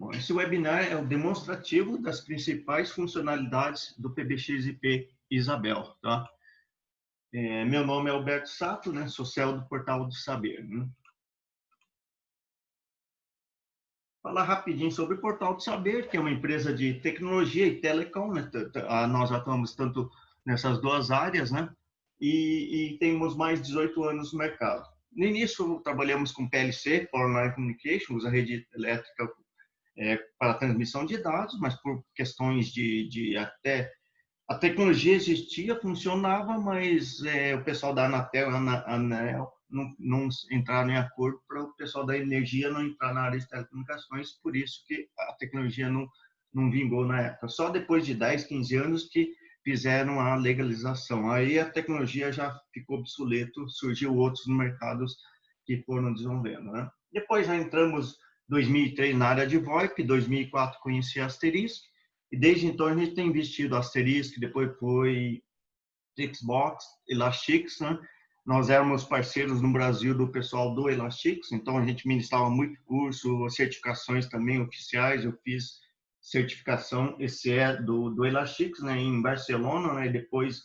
Bom, esse webinar é o demonstrativo das principais funcionalidades do PBX-IP Isabel, tá? Meu nome é Alberto Sato, né? Sou CEO do Portal do Saber, né? Falar rapidinho sobre o Portal do Saber, que é uma empresa de tecnologia e telecom, né? Nós atuamos tanto nessas duas áreas, né? E temos mais de 18 anos no mercado. No início, trabalhamos com PLC, Power Line Communications, a rede elétrica para transmissão de dados, mas por questões de até a tecnologia existia, funcionava, mas o pessoal da Anatel, Anel, não entraram em acordo para o pessoal da energia não entrar na área de telecomunicações, por isso que a tecnologia não vingou na época. Só depois de 10, 15 anos que fizeram a legalização. Aí a tecnologia já ficou obsoleto, surgiu outros mercados que foram desenvolvendo, né? Depois já entramos 2003 na área de VoIP, 2004 conheci a Asterisk, e desde então a gente tem investido Asterisk, depois foi Xbox, Elastix, né? Nós éramos parceiros no Brasil do pessoal do Elastix, então a gente ministrava muito curso, certificações também oficiais. Eu fiz certificação ECE do Elastix, né, em Barcelona, né? E depois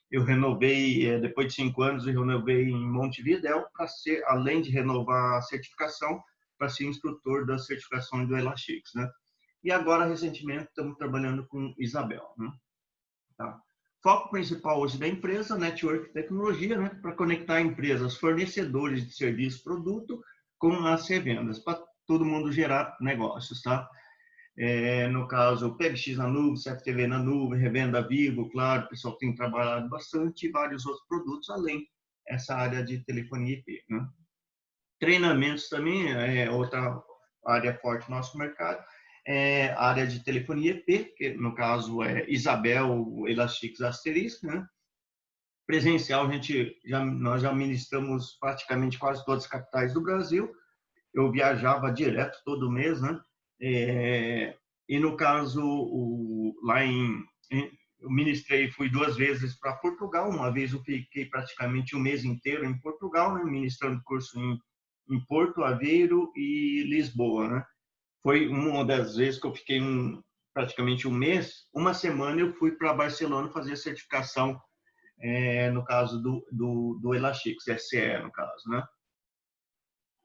eu renovei, depois de 5 anos, eu renovei em Montevidéu para ser, além de renovar a certificação, para ser instrutor das certificações do Elastix, né? E agora, recentemente, estamos trabalhando com Isabel, né? Tá? Foco principal hoje da empresa, Network Tecnologia, né? Para conectar empresas, fornecedores de serviço, produto, com as revendas, para todo mundo gerar negócios, tá? No caso, PBX na nuvem, CFTV na nuvem, revenda Vivo, claro, o pessoal tem trabalhado bastante, e vários outros produtos, além dessa área de telefonia IP, né? Treinamentos também é outra área forte do nosso mercado, a área de telefonia IP, que no caso é Isabel, Elastix, Asterisk, né? Presencial, nós já ministramos praticamente quase todas as capitais do Brasil. Eu viajava direto todo mês, né? E no caso, eu ministrei, fui 2 vezes para Portugal. Uma vez eu fiquei praticamente um mês inteiro em Portugal, né? Ministrando curso em Porto Aveiro e Lisboa, né? Foi uma das vezes que eu fiquei praticamente um mês. Uma semana eu fui para Barcelona fazer a certificação, no caso do Elastix, SE, no caso, né?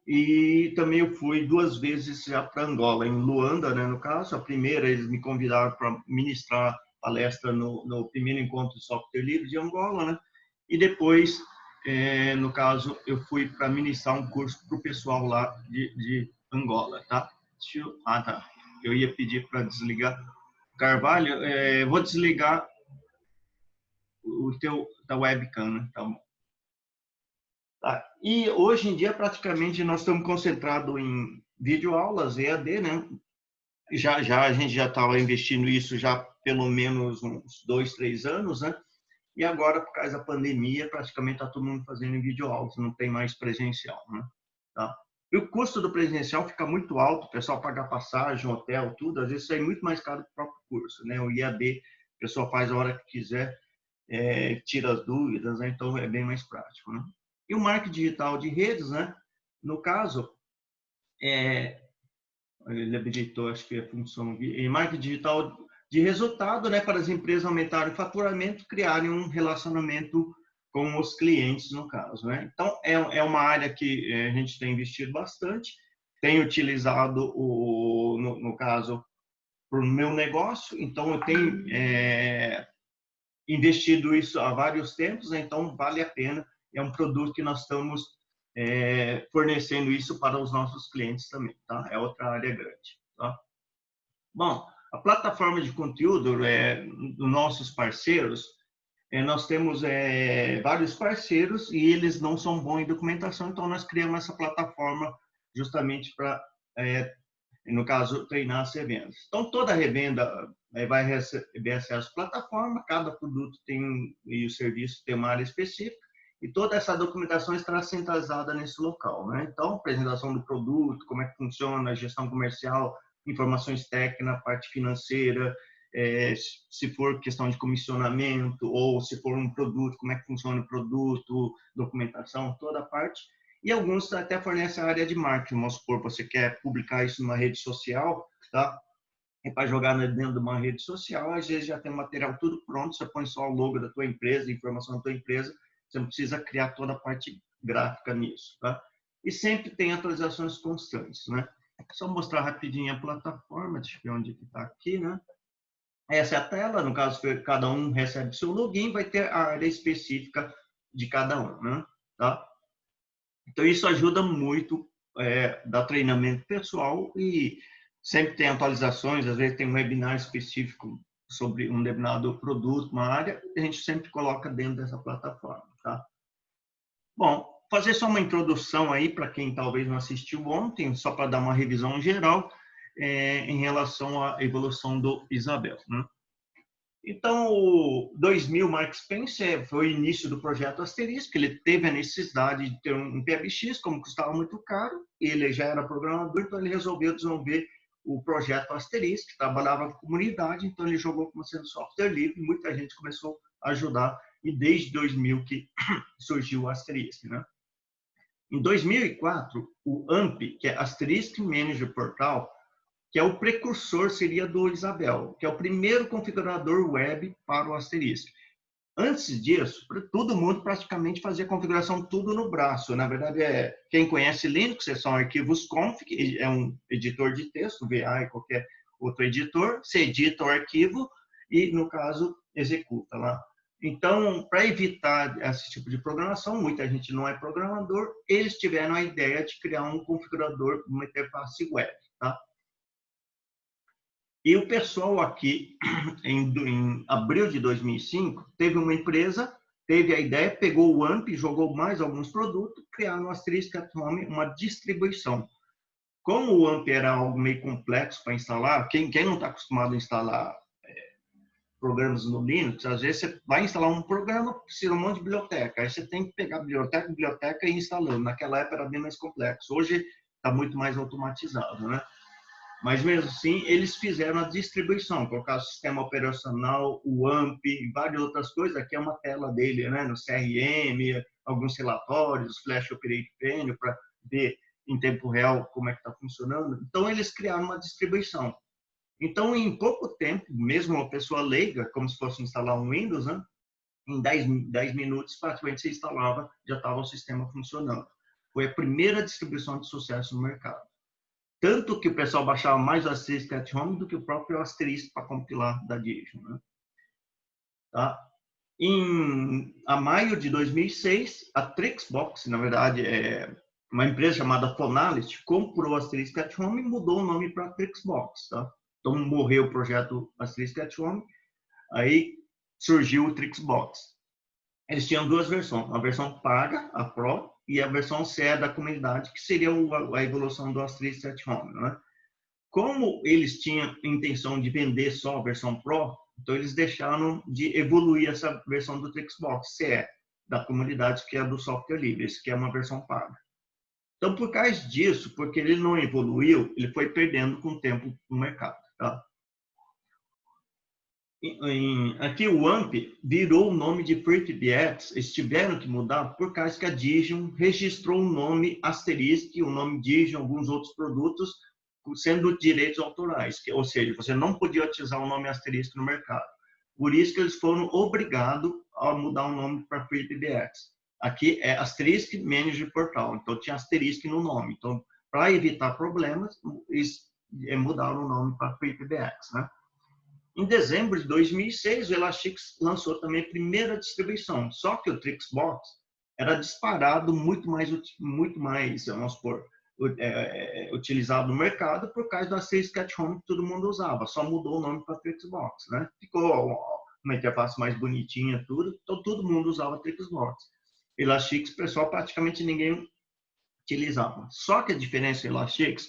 E também eu fui 2 vezes já para Angola, em Luanda, né, no caso. A primeira, eles me convidaram para ministrar palestra no primeiro encontro de software livre de Angola, né? E depois, no caso, eu fui para ministrar um curso para o pessoal lá de Angola, tá? Tá. Eu ia pedir para desligar. Carvalho, vou desligar o teu da webcam, né? Tá bom. Tá. E hoje em dia, praticamente, nós estamos concentrados em videoaulas, EAD, né? A gente já estava investindo isso já pelo menos uns 2, 3 anos, né? E agora, por causa da pandemia, praticamente está todo mundo fazendo em videoaulas, não tem mais presencial, né? Tá? E o custo do presencial fica muito alto, o pessoal paga passagem, hotel, tudo, às vezes sai muito mais caro que o próprio curso, né? O IAD, a pessoa faz a hora que quiser, tira as dúvidas, né? Então é bem mais prático, né? E o marketing digital de redes, né? No caso, ele habilitou, acho que a função de marketing digital de resultado, né? Para as empresas aumentarem o faturamento, criarem um relacionamento com os clientes, no caso, né? Então, é uma área que a gente tem investido bastante, tem utilizado, no caso, para o meu negócio, então eu tenho investido isso há vários tempos, né? Então vale a pena, é um produto que nós estamos fornecendo isso para os nossos clientes também, tá? É outra área grande, tá? Bom, a plataforma de conteúdo dos nossos parceiros, nós temos vários parceiros e eles não são bons em documentação, então nós criamos essa plataforma justamente para, no caso, treinar as revendas. Então, toda revenda vai receber acesso à plataforma, cada produto e o serviço tem uma área específica, e toda essa documentação estará centralizada nesse local, né? Então, apresentação do produto, como é que funciona a gestão comercial, informações técnicas, parte financeira, se for questão de comissionamento, ou se for um produto, como é que funciona o produto, documentação, toda a parte. E alguns até fornecem a área de marketing. Vamos supor, você quer publicar isso numa rede social, tá? E para jogar dentro de uma rede social, às vezes já tem o material tudo pronto, você põe só o logo da tua empresa, informação da tua empresa, você não precisa criar toda a parte gráfica nisso, tá? E sempre tem atualizações constantes, né? Só mostrar rapidinho a plataforma, deixa eu ver onde está aqui, né? Essa é a tela, no caso, cada um recebe seu login, vai ter a área específica de cada um, né? Tá? Então, isso ajuda muito, dar treinamento pessoal e sempre tem atualizações, às vezes tem um webinar específico sobre um determinado produto, uma área, a gente sempre coloca dentro dessa plataforma, tá? Bom, fazer só uma introdução aí para quem talvez não assistiu ontem, só para dar uma revisão geral, em relação à evolução do Isabel, né? Então, o 2000, Mark Spencer foi o início do projeto Asterisco, ele teve a necessidade de ter um PBX, como custava muito caro, ele já era programador, então ele resolveu desenvolver o projeto Asterisco, que trabalhava com comunidade, então ele jogou como sendo software livre, muita gente começou a ajudar, e desde 2000 que surgiu o Asterisco, né? Em 2004, o AMP, que é Asterisk Manager Portal, que é o precursor, seria do Isabel, que é o primeiro configurador web para o Asterisk. Antes disso, todo mundo praticamente fazia configuração tudo no braço. Na verdade, quem conhece Linux, são arquivos config, é um editor de texto, VA e qualquer outro editor, você edita o arquivo e, no caso, executa lá. Então, para evitar esse tipo de programação, muita gente não é programador, eles tiveram a ideia de criar um configurador, uma interface web, tá? E o pessoal aqui, em abril de 2005, teve uma empresa, teve a ideia, pegou o AMP, jogou mais alguns produtos, criaram no Asterisk at Home uma distribuição. Como o AMP era algo meio complexo para instalar, quem não está acostumado a instalar programas no Linux, às vezes você vai instalar um programa, precisa de um monte de biblioteca, aí você tem que pegar biblioteca e ir instalando. Naquela época era bem mais complexo, hoje está muito mais automatizado, né? Mas mesmo assim, eles fizeram a distribuição, colocaram o sistema operacional, o AMP e várias outras coisas. Aqui é uma tela dele, né, no CRM, alguns relatórios, Flash Operating Panel, para ver em tempo real como é que está funcionando. Então, eles criaram uma distribuição. Então, em pouco tempo, mesmo uma pessoa leiga, como se fosse instalar um Windows, né, em 10 minutos, praticamente você instalava, já estava o sistema funcionando. Foi a primeira distribuição de sucesso no mercado. Tanto que o pessoal baixava mais o Asterisk at Home do que o próprio Asterisk para compilar da Division, né? Tá? A maio de 2006, a Trixbox, na verdade, uma empresa chamada Fonalist, comprou o Asterisk at Home e mudou o nome para Trixbox. Tá? Então, morreu o projeto Asterisk at Home, aí surgiu o Trixbox. Eles tinham duas versões, a versão paga, a Pro, e a versão CE da comunidade, que seria a evolução do Asterisk at Home, né? Como eles tinham a intenção de vender só a versão Pro, então eles deixaram de evoluir essa versão do Trixbox CE, da comunidade, que é do software livre, esse que é uma versão paga. Então, por causa disso, porque ele não evoluiu, ele foi perdendo com o tempo no mercado. Tá? Aqui o AMP virou o nome de FreePBX, eles tiveram que mudar por causa que a Digion registrou o nome Asterisk, o nome Digion, alguns outros produtos, sendo direitos autorais, ou seja, você não podia utilizar o nome Asterisk no mercado. Por isso que eles foram obrigados a mudar o nome para FreePBX. Aqui é Asterisk Manager Portal, então tinha Asterisk no nome. Então, para evitar problemas, eles mudaram o nome para FreePBX, né? Em dezembro de 2006, o Elastix lançou também a primeira distribuição, só que o Trixbox era disparado muito mais, vamos supor, utilizado no mercado por causa do Asterisk at Home que todo mundo usava, só mudou o nome para Trixbox, né? Ficou uma interface mais bonitinha, tudo, então todo mundo usava Trixbox. Elastix, pessoal, praticamente ninguém utilizava. Só que a diferença do Elastix,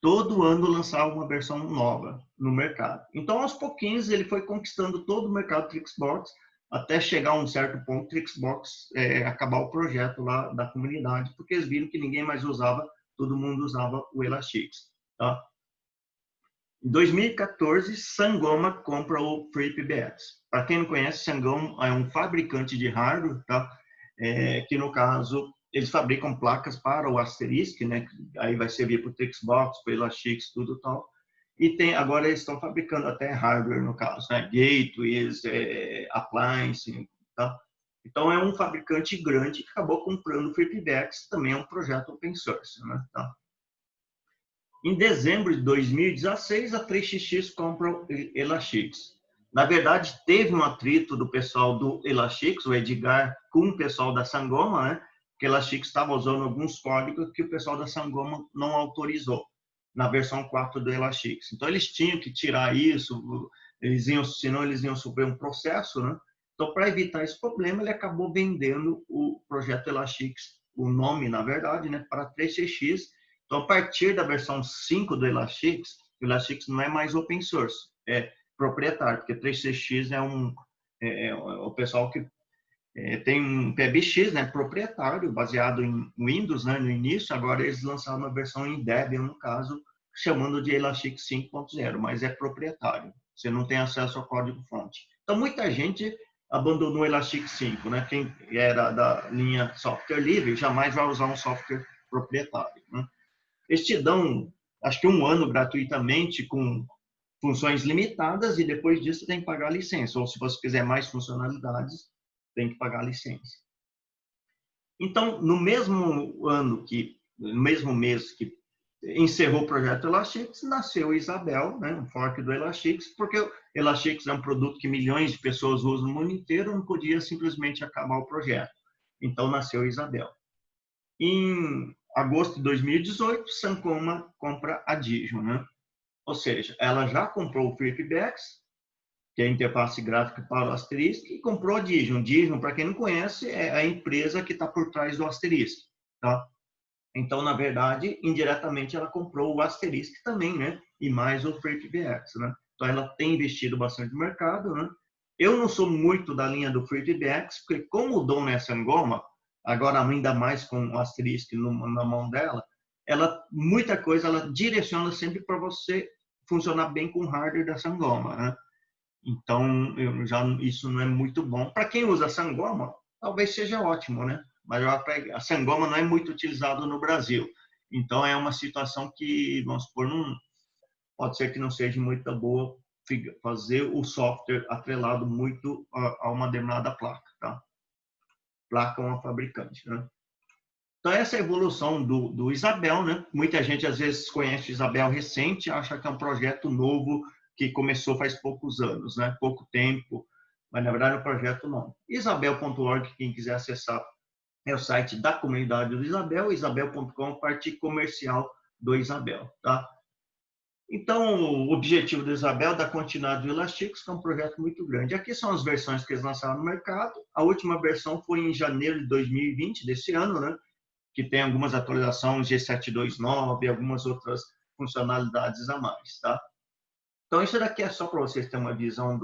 todo ano lançava uma versão nova no mercado. Então, aos pouquinhos, ele foi conquistando todo o mercado Trixbox, até chegar a um certo ponto, Trixbox acabar o projeto lá da comunidade, porque eles viram que ninguém mais usava, todo mundo usava o Elastix. Tá? Em 2014, Sangoma compra o FreePBX. Para quem não conhece, Sangoma é um fabricante de hardware, tá? Que no caso eles fabricam placas para o Asterisk, né? Aí vai servir para o Textbox, para o Elastix, tudo tal. E agora eles estão fabricando até hardware, no caso, né? Gateways, appliance, tá? Então, é um fabricante grande que acabou comprando o FlipBacks, também é um projeto open source, né? Tá? Em dezembro de 2016, a 3xx compra o Elastix. Na verdade, teve um atrito do pessoal do Elastix, o Edgar, com o pessoal da Sangoma, né? Porque o Elastix estava usando alguns códigos que o pessoal da Sangoma não autorizou na versão 4 do Elastix. Então, eles tinham que tirar isso, senão eles iam sofrer um processo, né? Então, para evitar esse problema, ele acabou vendendo o projeto Elastix, o nome, na verdade, né, para 3xx. Então, a partir da versão 5 do Elastix, o Elastix não é mais open source, é proprietário, porque 3CX o pessoal que tem um PBX, né, proprietário, baseado em Windows, né, no início. Agora eles lançaram uma versão em Debian, no caso, chamando de Elastix 5.0, mas é proprietário. Você não tem acesso ao código-fonte. Então, muita gente abandonou o Elastix 5, né? Quem era da linha software livre jamais vai usar um software proprietário, né? Eles te dão, acho que 1 ano gratuitamente com funções limitadas e depois disso tem que pagar a licença. Ou se você quiser mais funcionalidades, tem que pagar a licença. Então, no mesmo mês que encerrou o projeto Elastix, nasceu o Isabel, né, um fork do Elastix, porque o Elastix é um produto que milhões de pessoas usam no mundo inteiro, não podia simplesmente acabar o projeto. Então, nasceu o Isabel. Em agosto de 2018, Sangoma compra a Digium, né? Ou seja, ela já comprou o FlipBacks, que é a interface gráfica para o Asterisk, e comprou a Digium. Digium, para quem não conhece, é a empresa que está por trás do Asterisk, tá? Então, na verdade, indiretamente, ela comprou o Asterisk também, né? E mais o FlipBacks, né? Então, ela tem investido bastante no mercado, né? Eu não sou muito da linha do FlipBacks, porque como o dono é Sangoma, agora ainda mais com o Asterisk na mão dela, muita coisa ela direciona sempre para você funcionar bem com o hardware da Sangoma, né? Então, isso não é muito bom. Para quem usa Sangoma, talvez seja ótimo, né? Mas a Sangoma não é muito utilizado no Brasil. Então, é uma situação que, vamos supor, pode ser que não seja muito boa fazer o software atrelado muito a uma determinada placa, tá? Placa é uma fabricante, né? Então, essa é a evolução do Isabel, né? Muita gente, às vezes, conhece o Isabel recente, acha que é um projeto novo que começou faz poucos anos, né? Pouco tempo, mas, na verdade, é um projeto novo. Isabel.org, quem quiser acessar, é o site da comunidade do Isabel, isabel.com, parte comercial do Isabel, tá? Então, o objetivo do Isabel é dar continuidade do Elastix, que é um projeto muito grande. Aqui são as versões que eles lançaram no mercado. A última versão foi em janeiro de 2020, desse ano, né? Que tem algumas atualizações G729 e algumas outras funcionalidades a mais, tá? Então, isso daqui é só para vocês terem uma visão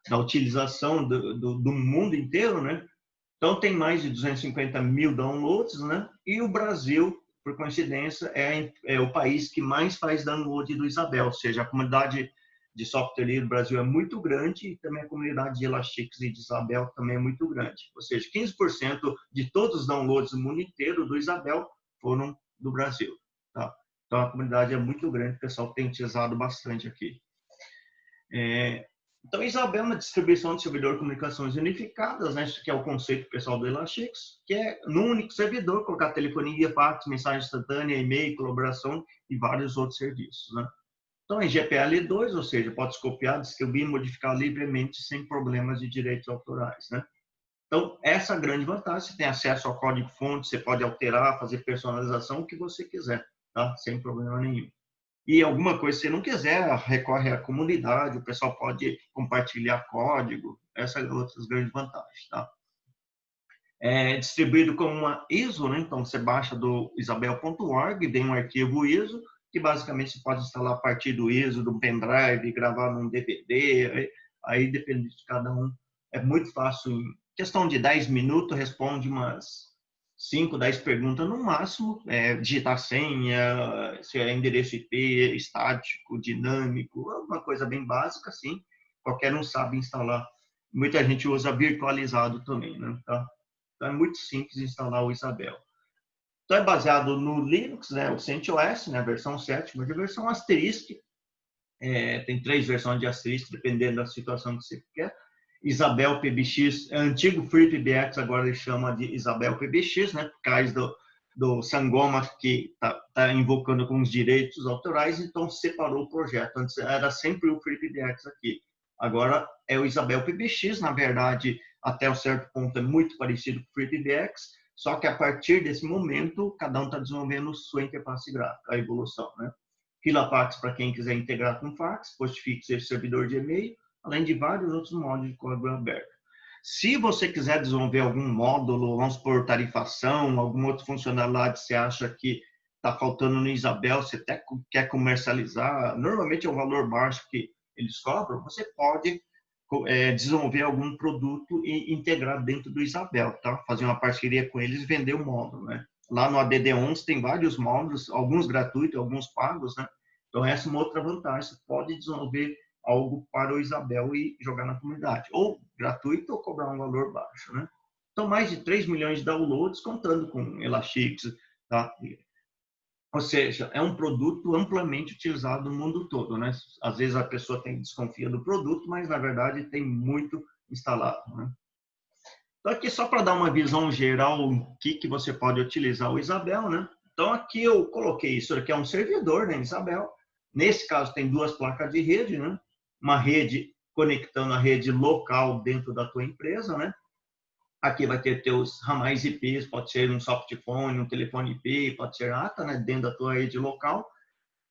da utilização do mundo inteiro, né? Então, tem mais de 250 mil downloads, né? E o Brasil, por coincidência, é o país que mais faz download do Isabel, ou seja, a comunidade de software livre do Brasil é muito grande e também a comunidade de Elastix e de Isabel também é muito grande. Ou seja, 15% de todos os downloads do mundo inteiro do Isabel foram do Brasil, tá? Então, a comunidade é muito grande, o pessoal tem utilizado bastante aqui. Então, Isabel é uma distribuição de servidor de comunicações unificadas, né? Que é o conceito pessoal do Elastix, que é num único servidor colocar telefonia, fax, mensagem instantânea, e-mail, colaboração e vários outros serviços, né? Então, é GPL2, ou seja, pode se copiar, distribuir e modificar livremente sem problemas de direitos autorais, né? Então, essa é a grande vantagem. Você tem acesso ao código-fonte, você pode alterar, fazer personalização, o que você quiser, tá? Sem problema nenhum. E alguma coisa, se não quiser, recorre à comunidade, o pessoal pode compartilhar código, essas outras grandes vantagens, tá? É distribuído como uma ISO, né? Então, você baixa do isabel.org, vem um arquivo ISO, que basicamente você pode instalar a partir do ISO, do pendrive, gravar num DVD, aí depende de cada um. É muito fácil, em questão de 10 minutos, responde umas 5, 10 perguntas no máximo, digitar senha, se é endereço IP, estático, dinâmico, uma coisa bem básica, assim, qualquer um sabe instalar. Muita gente usa virtualizado também, né? Tá? Então, é muito simples instalar o Isabel. Então, é baseado no Linux, né, o CentOS, né, a versão 7, mas a versão Asterisk, tem 3 versões de Asterisk, dependendo da situação que você quer. Isabel PBX, é antigo FreePBX, agora ele chama de Isabel PBX, né, por causa do Sangoma, que está invocando alguns direitos autorais, então separou o projeto. Antes era sempre o FreePBX aqui. Agora é o Isabel PBX, na verdade, até um certo ponto é muito parecido com o FreePBX, só que a partir desse momento, cada um está desenvolvendo sua interface gráfica, a evolução, né? Filafax para quem quiser integrar com fax, Postfix é servidor de e-mail, além de vários outros módulos de código aberto. Se você quiser desenvolver algum módulo, vamos por tarifação, alguma outra funcionalidade que você acha que está faltando no Isabel, você até quer comercializar, normalmente é um valor baixo que eles cobram, você pode desenvolver algum produto e integrar dentro do Isabel, tá? Fazer uma parceria com eles e vender o módulo, né? Lá no ADD11 tem vários módulos, alguns gratuitos, alguns pagos, né? Então, essa é uma outra vantagem. Você pode desenvolver algo para o Isabel e jogar na comunidade. Ou gratuito ou cobrar um valor baixo, né? Então, mais de 3 milhões de downloads, contando com Elastix, tá? Ou seja, é um produto amplamente utilizado no mundo todo, né? Às vezes a pessoa desconfia do produto, mas na verdade tem muito instalado, né? Então aqui só para dar uma visão geral o que você pode utilizar o Isabel, né? Então aqui eu coloquei isso aqui é um servidor, né, Isabel. Nesse caso tem 2 placas de rede, né? Uma rede conectando a rede local dentro da tua empresa, né? Aqui vai ter teus ramais IPs, pode ser um softphone, um telefone IP, pode ser ATA, né, dentro da tua rede local.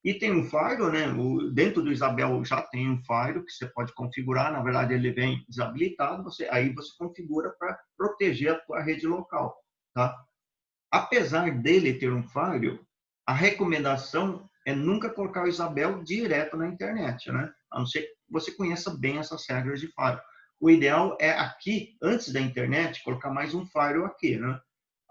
E tem um firewall, né, dentro do Isabel já tem um firewall que você pode configurar, na verdade ele vem desabilitado, aí você configura para proteger a tua rede local, tá? Apesar dele ter um firewall, a recomendação é nunca colocar o Isabel direto na internet, né? A não ser que você conheça bem essas regras de firewall. O ideal é aqui, antes da internet, colocar mais um firewall aqui, né?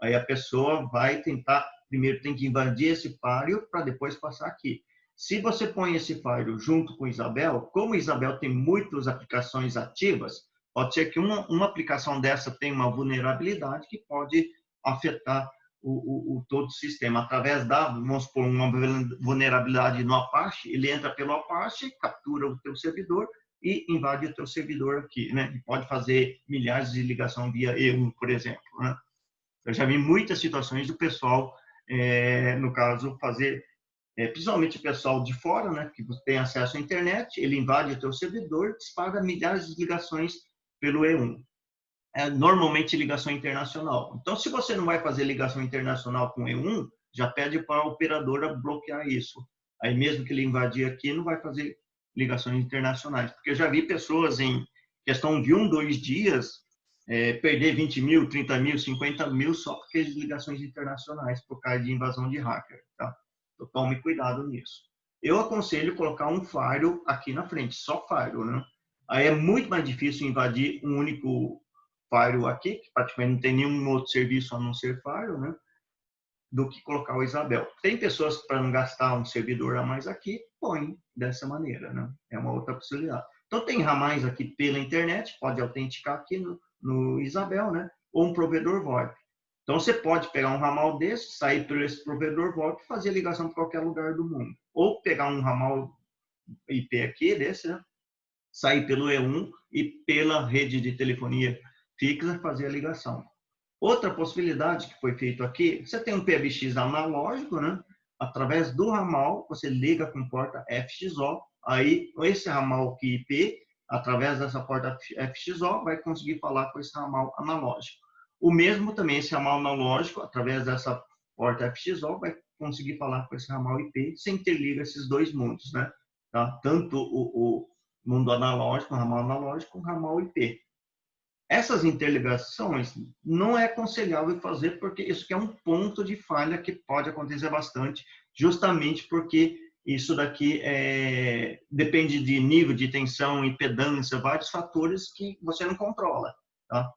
Aí a pessoa vai tentar, primeiro tem que invadir esse firewall para depois passar aqui. Se você põe esse firewall junto com o Isabel, como o Isabel tem muitas aplicações ativas, pode ser que uma aplicação dessa tenha uma vulnerabilidade que pode afetar todo o sistema. Através vamos supor, uma vulnerabilidade no Apache, ele entra pelo Apache, captura o teu servidor e invade o teu servidor aqui, né? E pode fazer milhares de ligações via EU, por exemplo, né? Eu já vi muitas situações do pessoal, no caso, fazer, principalmente o pessoal de fora, né, que tem acesso à internet, ele invade o teu servidor, dispara milhares de ligações pelo E1. Normalmente ligação internacional. Então, se você não vai fazer ligação internacional com E1, já pede para a operadora bloquear isso. Aí mesmo que ele invadir aqui, não vai fazer ligações internacionais. Porque eu já vi pessoas em questão de 2 dias perder 20 mil, 30 mil, 50 mil só porque as ligações internacionais por causa de invasão de hacker, tá? Então, tome cuidado nisso. Eu aconselho colocar um firewall aqui na frente, só firewall, né? Aí é muito mais difícil invadir um único firewall aqui, que praticamente não tem nenhum outro serviço a não ser firewall, né? Do que colocar o Isabel. Tem pessoas que, para não gastar um servidor a mais aqui, põe dessa maneira, né? É uma outra possibilidade. Então, tem ramais aqui pela internet, pode autenticar aqui no Isabel, né? Ou um provedor VoIP. Então, você pode pegar um ramal desse, sair por esse provedor VoIP e fazer ligação para qualquer lugar do mundo. Ou pegar um ramal IP aqui, desse, né? Sair pelo E1 e pela rede de telefonia fixa fazer a ligação. Outra possibilidade que foi feito aqui, você tem um PBX analógico, né? Através do ramal, você liga com porta FXO, aí esse ramal aqui IP, através dessa porta FXO, vai conseguir falar com esse ramal analógico. O mesmo também, esse ramal analógico, através dessa porta FXO, vai conseguir falar com esse ramal IP, sem interliga esses dois mundos, né? Tá? Tanto o mundo analógico, o ramal analógico, o ramal IP. Essas interligações não é aconselhável fazer porque isso que é um ponto de falha que pode acontecer bastante, justamente porque isso daqui depende de nível de tensão, impedância, vários fatores que você não controla, tá?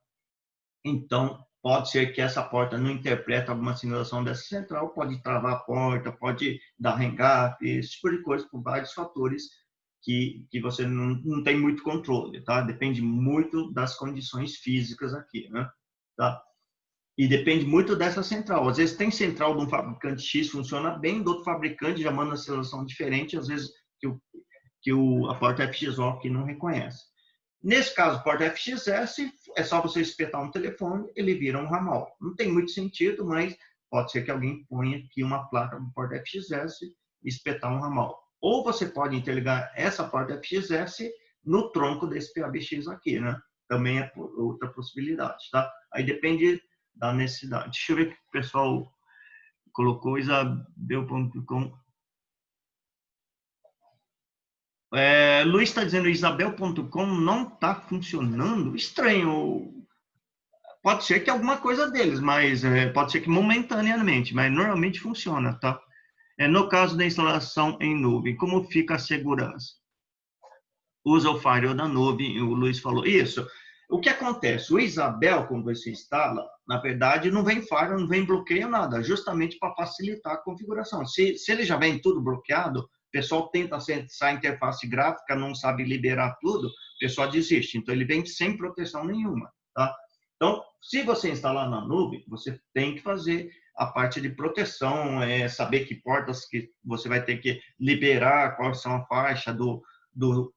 Então, pode ser que essa porta não interprete alguma sinalização dessa central, pode travar a porta, pode dar hang-up, esse tipo de coisa, por vários fatores que você não tem muito controle, tá? Depende muito das condições físicas aqui, né? Tá? E depende muito dessa central. Às vezes tem central de um fabricante X funciona bem, do outro fabricante já manda a seleção diferente, às vezes a porta FXO aqui não reconhece. Nesse caso, porta FXS, é só você espetar um telefone, ele vira um ramal. Não tem muito sentido, mas pode ser que alguém ponha aqui uma placa de porta FXS e espetar um ramal. Ou você pode interligar essa porta FXS no tronco desse PABX aqui, né? Também é outra possibilidade, tá? Aí depende da necessidade. Deixa eu ver o que o pessoal colocou, isabel.com. Luiz está dizendo isabel.com não está funcionando. Estranho. Pode ser que alguma coisa deles, mas pode ser que momentaneamente, mas normalmente funciona, tá? No caso da instalação em nuvem, como fica a segurança? Usa o firewall da nuvem, o Luiz falou. Isso. O que acontece? O Isabel, quando você instala, na verdade, não vem firewall, não vem bloqueio, nada, justamente para facilitar a configuração. Se ele já vem tudo bloqueado, o pessoal tenta acessar a interface gráfica, não sabe liberar tudo, o pessoal desiste. Então, ele vem sem proteção nenhuma, tá? Então, se você instalar na nuvem, você tem que fazer a parte de proteção, saber que portas que você vai ter que liberar, quais são a faixa do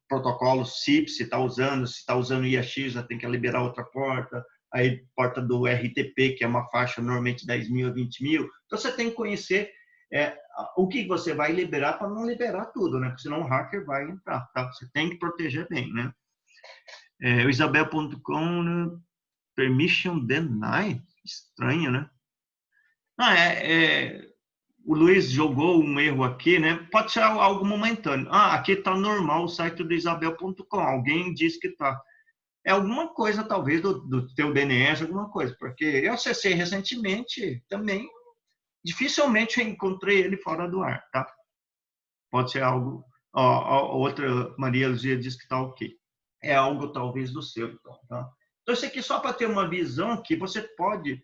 protocolo SIP, se está usando IAX, já tem que liberar outra porta, aí porta do RTP, que é uma faixa normalmente 10 mil a 20 mil. Então, você tem que conhecer o que você vai liberar para não liberar tudo, né? Porque senão o hacker vai entrar, tá? Você tem que proteger bem, né? O isabel.com, né? Permission deny? Estranho, né? O Luiz jogou um erro aqui, né? Pode ser algo momentâneo. Aqui está normal o site do isabel.com. Alguém disse que está. É alguma coisa, talvez, do teu DNS, alguma coisa. Porque eu acessei recentemente também. Dificilmente eu encontrei ele fora do ar, tá? Pode ser algo... outra Maria Luzia diz que está ok. É algo, talvez, do seu, então, tá? Então, isso aqui só para ter uma visão que você pode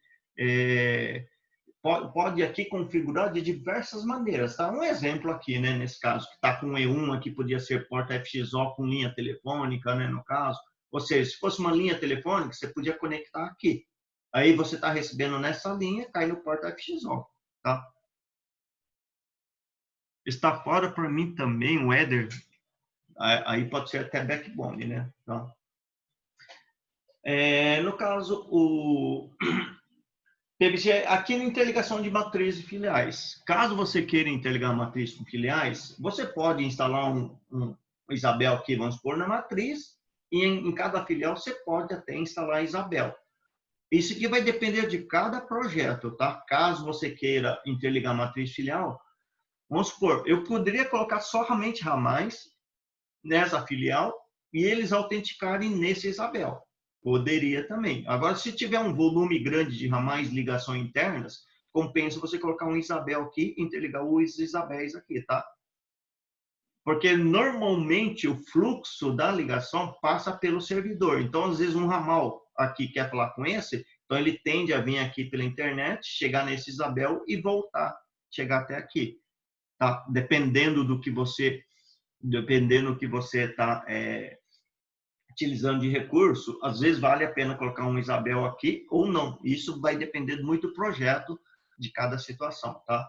aqui configurar de diversas maneiras, tá? Um exemplo aqui, né, nesse caso, que está com E1 aqui, podia ser porta FXO com linha telefônica, né, no caso. Ou seja, se fosse uma linha telefônica, você podia conectar aqui. Aí você está recebendo nessa linha, cai no porta FXO, tá? Está fora para mim também o header, aí pode ser até backbone, né? Tá? No caso, aqui na interligação de matriz e filiais. Caso você queira interligar a matriz com filiais, você pode instalar um Isabel aqui, vamos supor, na matriz, e em cada filial você pode até instalar Isabel. Isso aqui vai depender de cada projeto, tá? Caso você queira interligar a matriz filial, vamos supor, eu poderia colocar somente ramais nessa filial e eles autenticarem nesse Isabel. Poderia também. Agora, se tiver um volume grande de ramais, ligações internas, compensa você colocar um Isabel aqui e interligar os Isabéis aqui, tá? Porque normalmente o fluxo da ligação passa pelo servidor. Então, às vezes, um ramal aqui quer falar com esse, então ele tende a vir aqui pela internet, chegar nesse Isabel e voltar, chegar até aqui, tá? Dependendo do que você está utilizando de recurso, às vezes vale a pena colocar um Isabel aqui ou não. Isso vai depender muito do projeto, de cada situação, tá?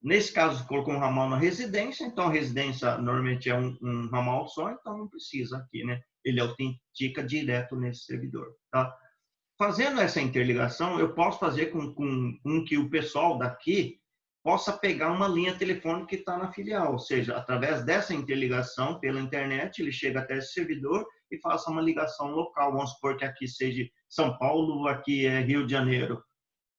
Nesse caso, colocou um ramal na residência, então a residência normalmente é um ramal só, então não precisa aqui, né? Ele autentica direto nesse servidor, tá? Fazendo essa interligação, eu posso fazer com que o pessoal daqui possa pegar uma linha telefônica que está na filial, ou seja, através dessa interligação pela internet, ele chega até esse servidor e faça uma ligação local. Vamos supor que aqui seja São Paulo, aqui é Rio de Janeiro.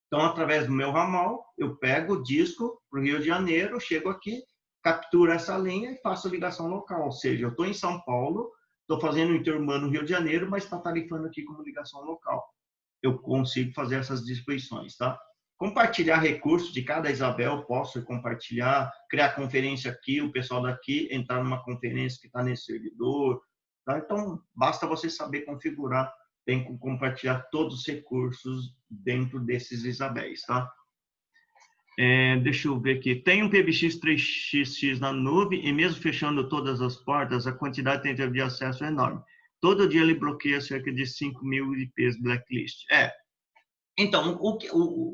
Então, através do meu ramal, eu pego o disco para o Rio de Janeiro, chego aqui, capturo essa linha e faço a ligação local. Ou seja, eu estou em São Paulo, estou fazendo o interurbano Rio de Janeiro, mas está tarifando aqui como ligação local. Eu consigo fazer essas distribuições, tá? Compartilhar recursos de cada Isabel, posso compartilhar, criar conferência aqui, o pessoal daqui entrar numa conferência que está nesse servidor, tá? Então, basta você saber configurar, tem que compartilhar todos os recursos dentro desses Isabéis, tá? Deixa eu ver aqui. Tem um PBX 3xx na nuvem e mesmo fechando todas as portas, a quantidade de acesso é enorme. Todo dia ele bloqueia cerca de 5.000 IPs blacklist. Então,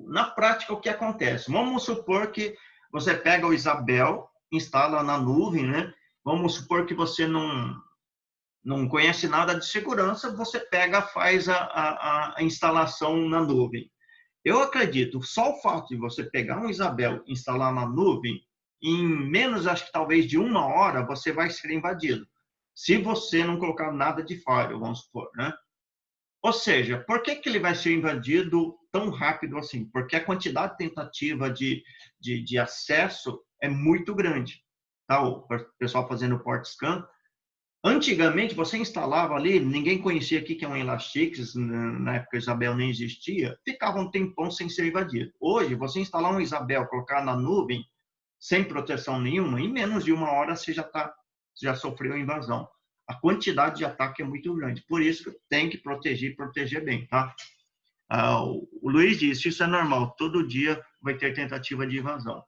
na prática, o que acontece? Vamos supor que você pega o Isabel, instala na nuvem, né? Vamos supor que você não conhece nada de segurança, você pega, faz a instalação na nuvem. Eu acredito, só o fato de você pegar um Isabel e instalar na nuvem, em menos, acho que talvez de 1 hora, você vai ser invadido. Se você não colocar nada de firewall, vamos supor, né? Ou seja, por que ele vai ser invadido tão rápido assim? Porque a quantidade de tentativa de acesso é muito grande. Tá? O pessoal fazendo port scan. Antigamente, você instalava ali, ninguém conhecia o que é um Elasticsearch, na época Isabel nem existia, ficava um tempão sem ser invadido. Hoje, você instalar um Isabel, colocar na nuvem, sem proteção nenhuma, em menos de 1 hora você já sofreu invasão. A quantidade de ataque é muito grande, por isso que tem que proteger bem, tá? O Luiz disse, isso é normal, todo dia vai ter tentativa de invasão.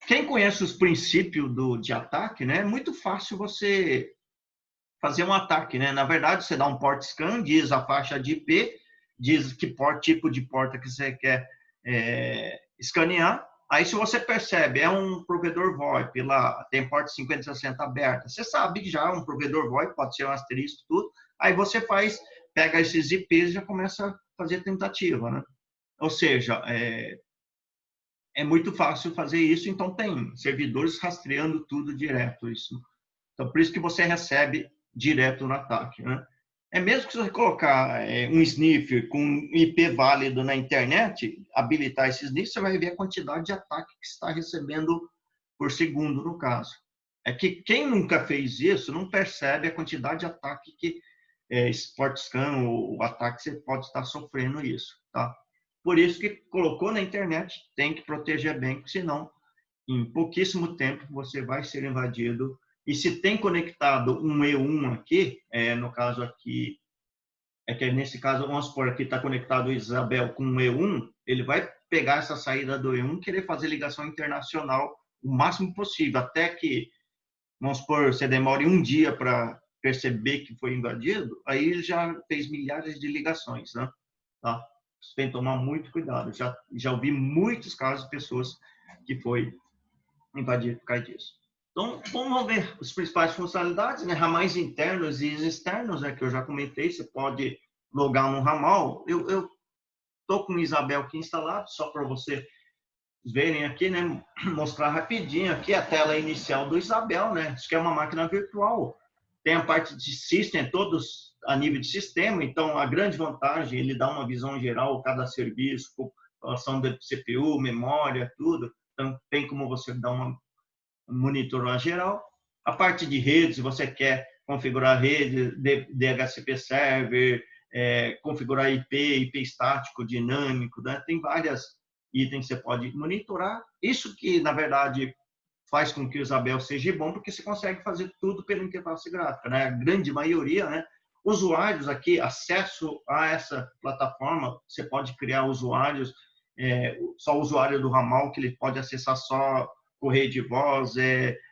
Quem conhece os princípios de ataque, né, é muito fácil você fazer um ataque, né? Na verdade, você dá um port scan, diz a faixa de IP, diz que tipo de porta que você quer escanear. Aí, se você percebe, é um provedor VoIP lá, tem porta 5060 aberta, você sabe que já é um provedor VoIP, pode ser um asterisco, tudo. Aí você pega esses IPs e já começa a fazer tentativa, né? Ou seja, é muito fácil fazer isso, então tem servidores rastreando tudo direto. Isso. Então, por isso que você recebe direto no ataque, né? É mesmo que você colocar um sniffer com IP válido na internet, habilitar esse sniffer, você vai ver a quantidade de ataque que está recebendo por segundo, no caso. É que quem nunca fez isso não percebe a quantidade de ataque que Sport Scan, o ataque, você pode estar sofrendo isso, tá? Por isso que colocou na internet, tem que proteger bem, porque senão, em pouquíssimo tempo, você vai ser invadido. E se tem conectado um E1 aqui, no caso aqui, que nesse caso, vamos supor, aqui está conectado o Isabel com um E1, ele vai pegar essa saída do E1 e querer fazer ligação internacional o máximo possível, até que, vamos supor, você demore um dia para perceber que foi invadido, aí ele já fez milhares de ligações, né? Tá? Você tem que tomar muito cuidado. Já ouvi muitos casos de pessoas que foi invadido por causa disso. Então, vamos ver as principais funcionalidades, né? Ramais internos e externos, né? Que eu já comentei, você pode logar no ramal. Eu estou com o Isabel aqui instalado, só para você verem aqui, né? Mostrar rapidinho aqui a tela inicial do Isabel, né? Isso que é uma máquina virtual. Tem a parte de system, todos a nível de sistema. Então, a grande vantagem, ele dá uma visão geral, cada serviço, população de CPU, memória, tudo. Então, tem como você dar uma monitorar geral. A parte de redes, se você quer configurar rede, DHCP server, configurar IP estático, dinâmico, né? Tem várias itens que você pode monitorar. Isso que, na verdade, faz com que o Isabel seja bom, porque você consegue fazer tudo pela interface gráfica, né? A grande maioria, né? Usuários aqui, acesso a essa plataforma, você pode criar usuários, só o usuário do ramal, que ele pode acessar só correio de voz,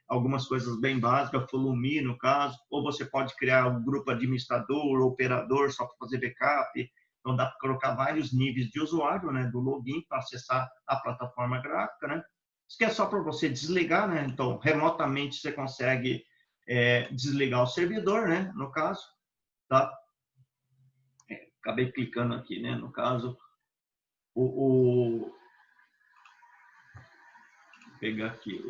algumas coisas bem básicas, Fulumi, no caso, ou você pode criar um grupo administrador, operador, só para fazer backup. Então, dá para colocar vários níveis de usuário, né, do login, para acessar a plataforma gráfica, né? Isso que é só para você desligar, né? Então, remotamente você consegue desligar o servidor, né, no caso, tá? Acabei clicando aqui, né, no caso, vou pegar aqui,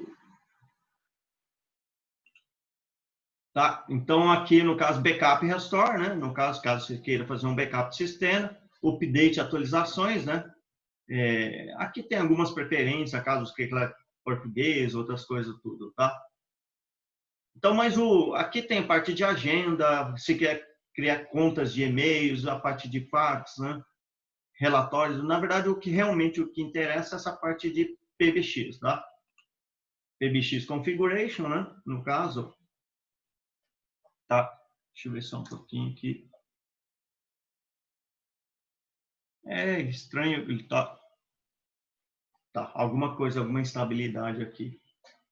tá? Então, aqui, no caso, backup e restore, né? No caso você queira fazer um backup de sistema, update, atualizações, né? Aqui tem algumas preferências, casos que é português, outras coisas, tudo, tá? Então, mas aqui tem a parte de agenda, se quer criar contas de e-mails, a parte de fax, né? Relatórios. Na verdade, o que interessa é essa parte de PBX, tá? PBX Configuration, né? No caso, tá? Deixa eu ver só um pouquinho aqui. É estranho, ele tá alguma coisa, alguma instabilidade aqui.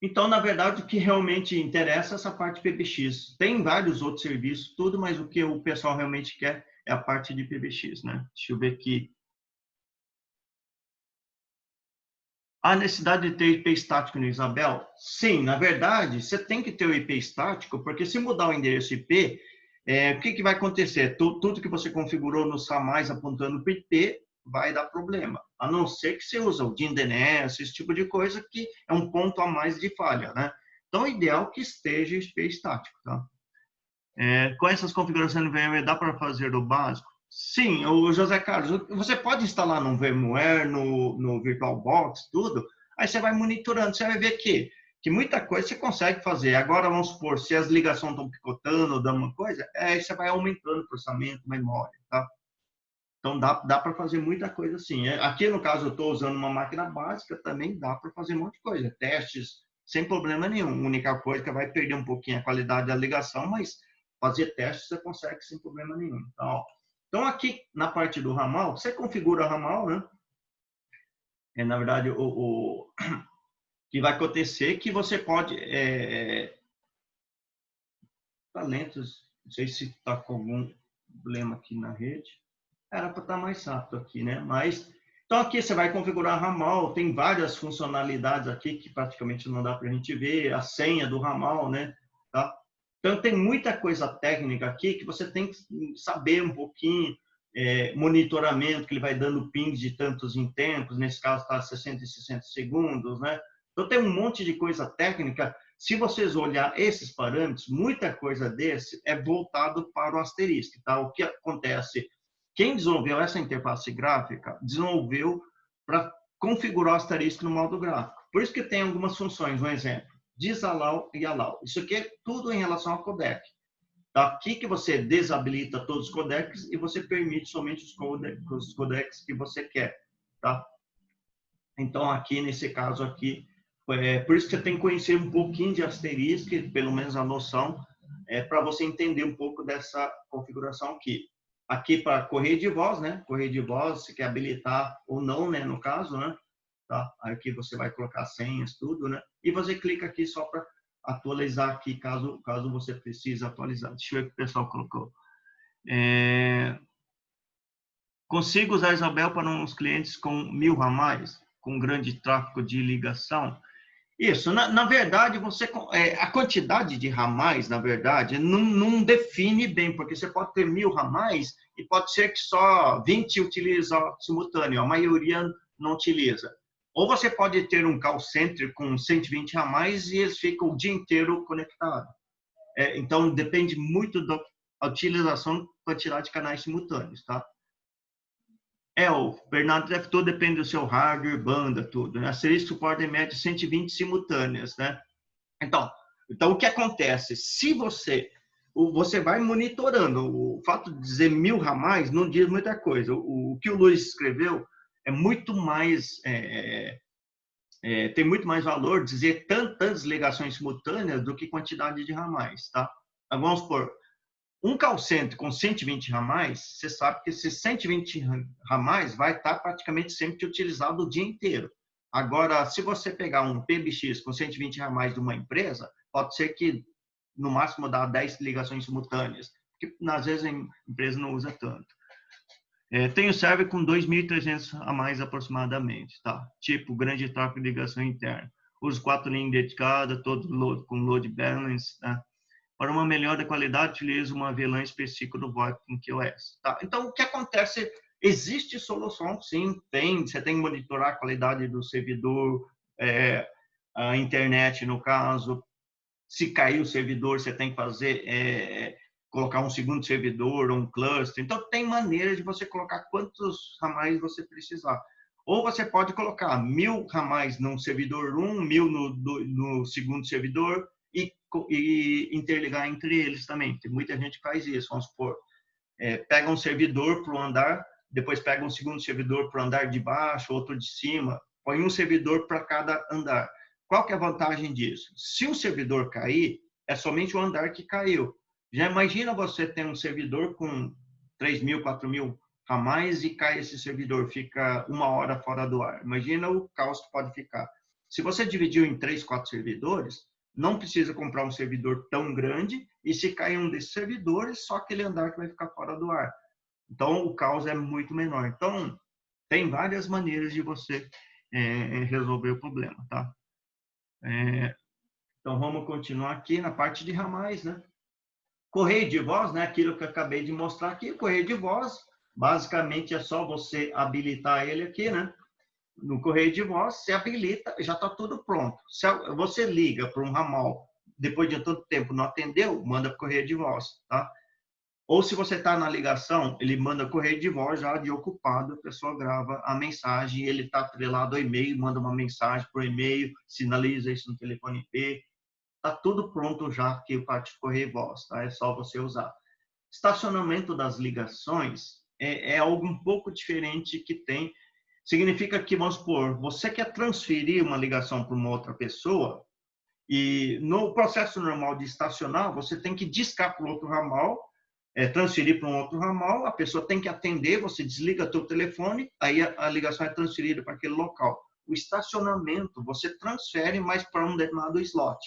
Então, na verdade, o que realmente interessa é essa parte PBX. Tem vários outros serviços, tudo, mas o que o pessoal realmente quer é a parte de PBX, né? Deixa eu ver aqui. A necessidade de ter IP estático no Isabel? Sim, na verdade, você tem que ter o IP estático, porque se mudar o endereço IP, o que vai acontecer? Tudo que você configurou no SAMais apontando para o IP vai dar problema, a não ser que você use o DNS, esse tipo de coisa, que é um ponto a mais de falha, né? Então, é ideal que esteja IP estático, tá? Com essas configurações no VMware, dá para fazer o básico? Sim, o José Carlos, você pode instalar no VMware, no VirtualBox, tudo, aí você vai monitorando, você vai ver que muita coisa você consegue fazer. Agora, vamos supor, se as ligações estão picotando, dando uma coisa, aí você vai aumentando o processamento, memória, tá? Então, dá para fazer muita coisa assim. Aqui, no caso, eu estou usando uma máquina básica, também dá para fazer um monte de coisa. Testes, sem problema nenhum. A única coisa que vai perder um pouquinho a qualidade da ligação, mas fazer testes você consegue sem problema nenhum. Então aqui, na parte do ramal, você configura o ramal, né? Na verdade, o que vai acontecer é que você pode... talentos, não sei se está com algum problema aqui na rede. Era para estar mais rápido aqui, né? Mas, então aqui você vai configurar ramal, tem várias funcionalidades aqui que praticamente não dá para a gente ver, a senha do ramal, né? Tá? Então tem muita coisa técnica aqui que você tem que saber um pouquinho, monitoramento, que ele vai dando pings de tantos em tempos, nesse caso está 60 e 60 segundos, né? Então tem um monte de coisa técnica. Se vocês olhar esses parâmetros, muita coisa desse é voltado para o asterisco, tá? O que acontece? Quem desenvolveu essa interface gráfica, desenvolveu para configurar o asterisco no modo gráfico. Por isso que tem algumas funções, um exemplo, disallow e allow. Isso aqui é tudo em relação ao codec. Tá? Aqui que você desabilita todos os codecs e você permite somente os codecs que você quer. Tá? Então, aqui, nesse caso aqui, por isso que você tem que conhecer um pouquinho de asterisco, pelo menos a noção, para você entender um pouco dessa configuração aqui. Aqui para correio de voz, né? Correio de voz, você quer habilitar ou não, né? No caso, né? Tá? Aqui você vai colocar senhas, tudo, né? E você clica aqui só para atualizar aqui, caso você precise atualizar. Deixa eu ver o que o pessoal colocou. Consigo usar Isabel para uns clientes com 1000 ramais, com grande tráfego de ligação? Isso, na verdade, a quantidade de ramais, na verdade, não define bem, porque você pode ter 1000 ramais e pode ser que só 20 utiliza simultâneo, a maioria não utiliza. Ou você pode ter um call center com 120 ramais e eles ficam o dia inteiro conectados. Então, depende muito da utilização, quantidade de canais simultâneos, tá? O Bernardo deve tudo depende do seu hardware, banda, tudo, né? Seria suporte em média 120 simultâneas, né? Então o que acontece? Se você vai monitorando, o fato de dizer 1000 ramais não diz muita coisa. O que o Luiz escreveu é muito mais, tem muito mais valor dizer tantas ligações simultâneas do que quantidade de ramais, tá? Vamos supor, um call center com 120 ramais, você sabe que esses 120 ramais vai estar praticamente sempre utilizado o dia inteiro. Agora, se você pegar um PBX com 120 ramais de uma empresa, pode ser que no máximo dá 10 ligações simultâneas, porque às vezes a empresa não usa tanto. Tem o server com 2.300 a mais aproximadamente, tá? Tipo, grande tráfego de ligação interna. Uso 4 linhas dedicadas, todo com load balance, tá? Para uma melhor qualidade, utilizo uma VLAN específica do VoIP com QoS. Tá? Então, o que acontece? Existe solução, sim, você tem que monitorar a qualidade do servidor, a internet, no caso. Se cair o servidor, você tem que colocar um segundo servidor, um cluster. Então, tem maneiras de você colocar quantos ramais você precisar. Ou você pode colocar 1000 ramais num servidor 1, 1000 no segundo servidor, e interligar entre eles também. Tem muita gente que faz isso, vamos supor. Pega um servidor para o andar, depois pega um segundo servidor para o andar de baixo, outro de cima, põe um servidor para cada andar. Qual que é a vantagem disso? Se o servidor cair, é somente o andar que caiu. Já imagina você ter um servidor com 3.000, 4.000 ramais e cai esse servidor, fica 1 hora fora do ar. Imagina o caos que pode ficar. Se você dividiu em 3, 4 servidores, não precisa comprar um servidor tão grande, e se cair um desses servidores, só aquele andar que vai ficar fora do ar. Então, o caos é muito menor. Então, tem várias maneiras de você resolver o problema, tá? Então, vamos continuar aqui na parte de ramais, né? Correio de voz, né? Aquilo que eu acabei de mostrar aqui, correio de voz, basicamente é só você habilitar ele aqui, né? No correio de voz, você habilita, já está tudo pronto. Se você liga para um ramal, depois de tanto tempo não atendeu, manda para correio de voz, tá? Ou se você está na ligação, ele manda correio de voz já de ocupado, a pessoa grava a mensagem, ele está atrelado ao e-mail, manda uma mensagem por e-mail, sinaliza isso no telefone IP, está tudo pronto já aqui a parte de correio de voz, tá? É só você usar. Estacionamento das ligações é algo um pouco diferente que tem. Significa que, vamos supor, você quer transferir uma ligação para uma outra pessoa e no processo normal de estacionar, você tem que discar para o outro ramal, transferir para um outro ramal, a pessoa tem que atender, você desliga seu telefone, aí a ligação é transferida para aquele local. O estacionamento, você transfere, mas para um determinado slot.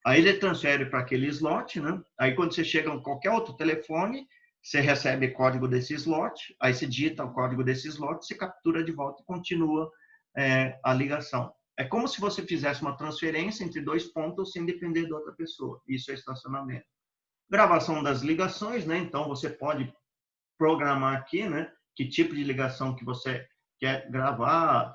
Aí ele transfere para aquele slot, né? Aí quando você chega em qualquer outro telefone, você recebe código desse slot, aí você digita o código desse slot, você captura de volta e continua a ligação. É como se você fizesse uma transferência entre dois pontos sem depender de outra pessoa. Isso é estacionamento. Gravação das ligações, né? Então você pode programar aqui, né? Que tipo de ligação que você quer gravar,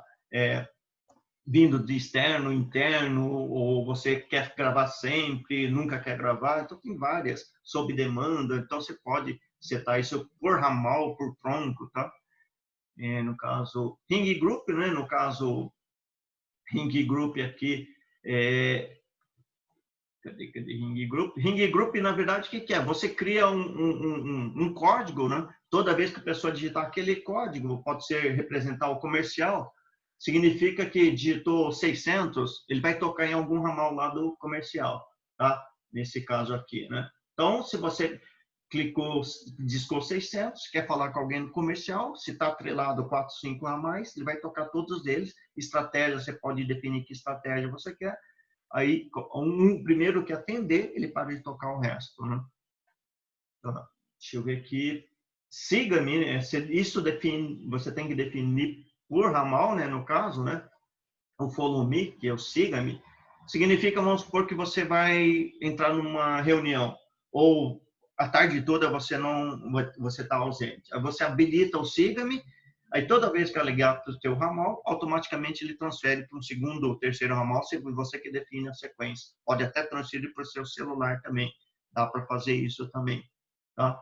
vindo de externo, interno, ou você quer gravar sempre, nunca quer gravar. Então tem várias, sob demanda. Então você pode setar isso por ramal, por tronco, tá? No caso, Ring Group, né? No caso, Ring Group aqui, cadê Ring Group? Ring Group, na verdade, o que é? Você cria um código, né? Toda vez que a pessoa digitar aquele código, pode ser representar o comercial, significa que digitou 600, ele vai tocar em algum ramal lá do comercial, tá? Nesse caso aqui, né? Então, se você clicou, discou 600, quer falar com alguém no comercial, se está atrelado 4, 5 a mais, ele vai tocar todos eles. Estratégia, você pode definir que estratégia você quer. Aí, primeiro que atender, ele para de tocar o resto, né? Então, deixa eu ver aqui. Siga-me, né? Isso define, você tem que definir por ramal, né? No caso, né? O follow me, que é o siga-me, significa, vamos supor que você vai entrar numa reunião ou a tarde toda você está ausente. Aí você habilita o siga-me, aí toda vez que ela ligar para o seu ramal, automaticamente ele transfere para um segundo ou terceiro ramal, se você que define a sequência. Pode até transferir para o seu celular também, dá para fazer isso também, tá?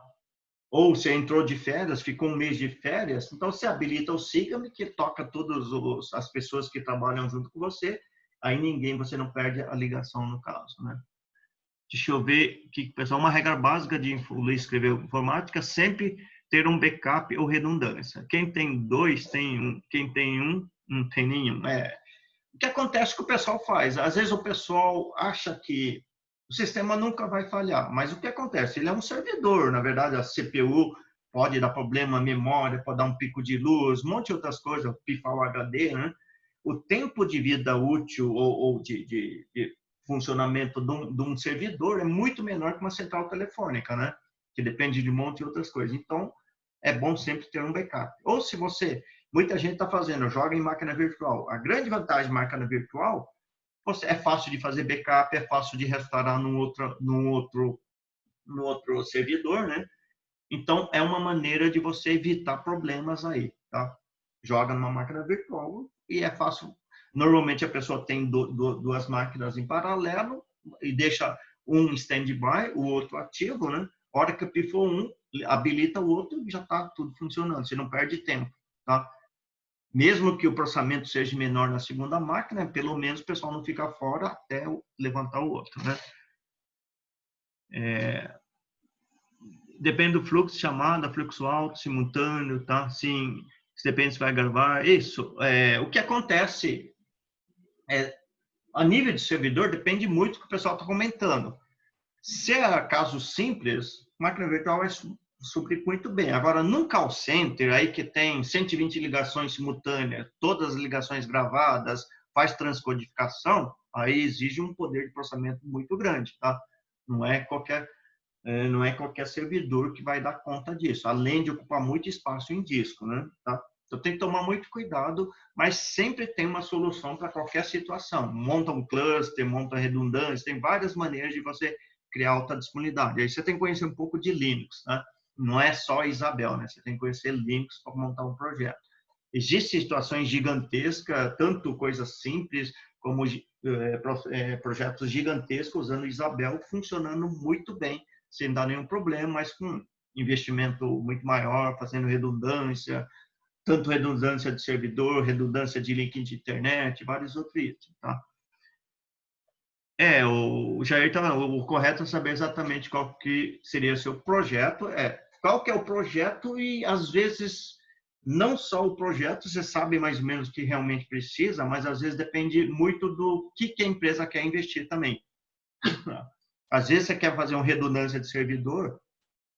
Ou você entrou de férias, ficou um mês de férias, então você habilita o Siga-me, que toca todas as pessoas que trabalham junto com você, aí você não perde a ligação no caso, né? Deixa eu ver que, pessoal, uma regra básica de escrever informática, sempre ter um backup ou redundância. Quem tem dois, tem um. Quem tem um, não tem nenhum. O que acontece que o pessoal faz? Às vezes o pessoal acha que o sistema nunca vai falhar, mas o que acontece? Ele é um servidor, na verdade, a CPU pode dar problema, a memória pode dar um pico de luz, um monte de outras coisas, pifar o HD, né? O tempo de vida útil ou de funcionamento de um servidor é muito menor que uma central telefônica, né? Que depende de um monte de outras coisas. Então, é bom sempre ter um backup. Ou se muita gente está fazendo, joga em máquina virtual. A grande vantagem de máquina virtual é fácil de fazer backup, é fácil de restaurar num outro servidor, né? Então, é uma maneira de você evitar problemas aí, tá? Joga numa máquina virtual e é fácil. Normalmente, a pessoa tem duas máquinas em paralelo e deixa um stand-by, o outro ativo, né? A hora que pifou um, habilita o outro e já está tudo funcionando. Você não perde tempo, tá? Mesmo que o processamento seja menor na segunda máquina, pelo menos o pessoal não fica fora até levantar o outro, né? Depende do fluxo de chamada, fluxo alto, simultâneo, tá? Sim, depende se vai gravar. Isso. O que acontece a nível de servidor, depende muito do que o pessoal está comentando. Se é caso simples, máquina virtual vai suprir muito bem. Agora, num call center, aí que tem 120 ligações simultâneas, todas as ligações gravadas, faz transcodificação, aí exige um poder de processamento muito grande, tá? Não é qualquer servidor que vai dar conta disso, além de ocupar muito espaço em disco, né? Tá? Então, tem que tomar muito cuidado, mas sempre tem uma solução para qualquer situação. Monta um cluster, monta redundância, tem várias maneiras de você criar alta disponibilidade. Aí você tem que conhecer um pouco de Linux, né? Não é só Isabel, né? Você tem que conhecer Linux para montar um projeto. Existem situações gigantescas, tanto coisas simples como projetos gigantescos usando Isabel, funcionando muito bem, sem dar nenhum problema, mas com investimento muito maior, fazendo redundância, tanto redundância de servidor, redundância de link de internet, vários outros itens, tá? O Jair tá, o correto é saber exatamente qual que seria o seu projeto, qual que é o projeto e às vezes não só o projeto, você sabe mais ou menos o que realmente precisa, mas às vezes depende muito do que a empresa quer investir também. Às vezes você quer fazer uma redundância de servidor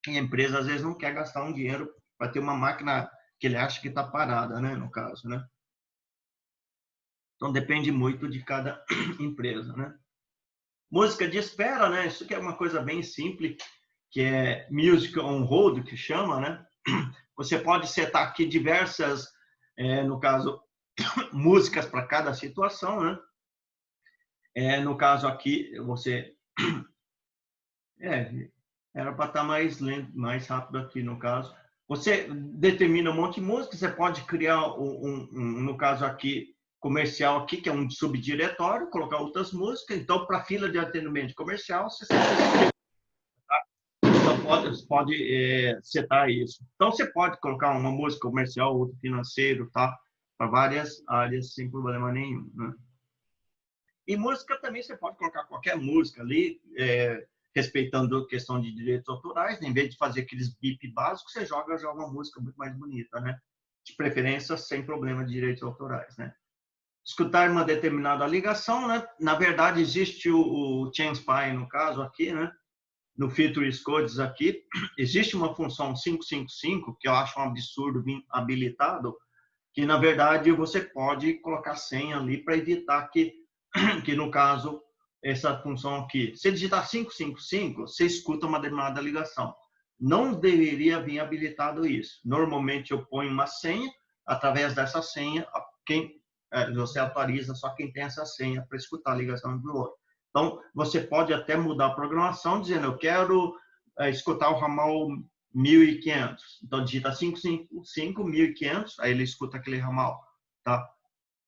e a empresa às vezes não quer gastar um dinheiro para ter uma máquina que ele acha que está parada, né, no caso, né? Então depende muito de cada empresa, né? Música de espera, né? Isso que é uma coisa bem simples, que é music on hold, que chama, né? Você pode setar aqui diversas, no caso, músicas para cada situação, né? No caso aqui, você... era para estar mais lento, mais rápido aqui, no caso. Você determina um monte de música, você pode criar, no caso aqui, comercial aqui, que é um subdiretório, colocar outras músicas. Então, para a fila de atendimento comercial, você pode setar isso. Então, você pode colocar uma música comercial, outra financeiro, tá? Para várias áreas, sem problema nenhum, né? E música também, você pode colocar qualquer música ali, respeitando a questão de direitos autorais, né? Em vez de fazer aqueles bip básicos, você joga uma música muito mais bonita, né? De preferência, sem problema de direitos autorais, né? Escutar uma determinada ligação, né? Na verdade, existe o ChainSpy, no caso aqui, né? No Features Codes aqui, existe uma função 555, que eu acho um absurdo vir habilitado, que, na verdade, você pode colocar senha ali para evitar que, no caso, essa função aqui, se digitar 555, você escuta uma determinada ligação. Não deveria vir habilitado isso. Normalmente, eu ponho uma senha, através dessa senha, você atualiza só quem tem essa senha para escutar a ligação do outro. Então, você pode até mudar a programação, dizendo, eu quero escutar o ramal 1500. Então, digita 555, 1500, aí ele escuta aquele ramal, tá?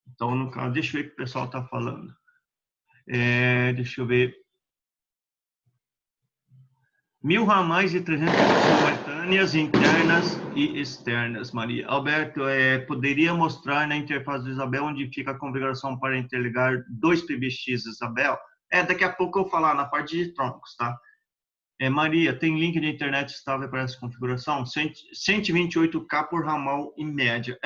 Então, no caso, deixa eu ver o que o pessoal está falando. Deixa eu ver. 1000 ramais e 300 simultâneas, internas e externas, Maria. Alberto, poderia mostrar na interface do Isabel onde fica a configuração para interligar dois PBX, Isabel? Daqui a pouco eu vou falar na parte de troncos, tá? Maria, tem link de internet estável para essa configuração? 128K por ramal em média.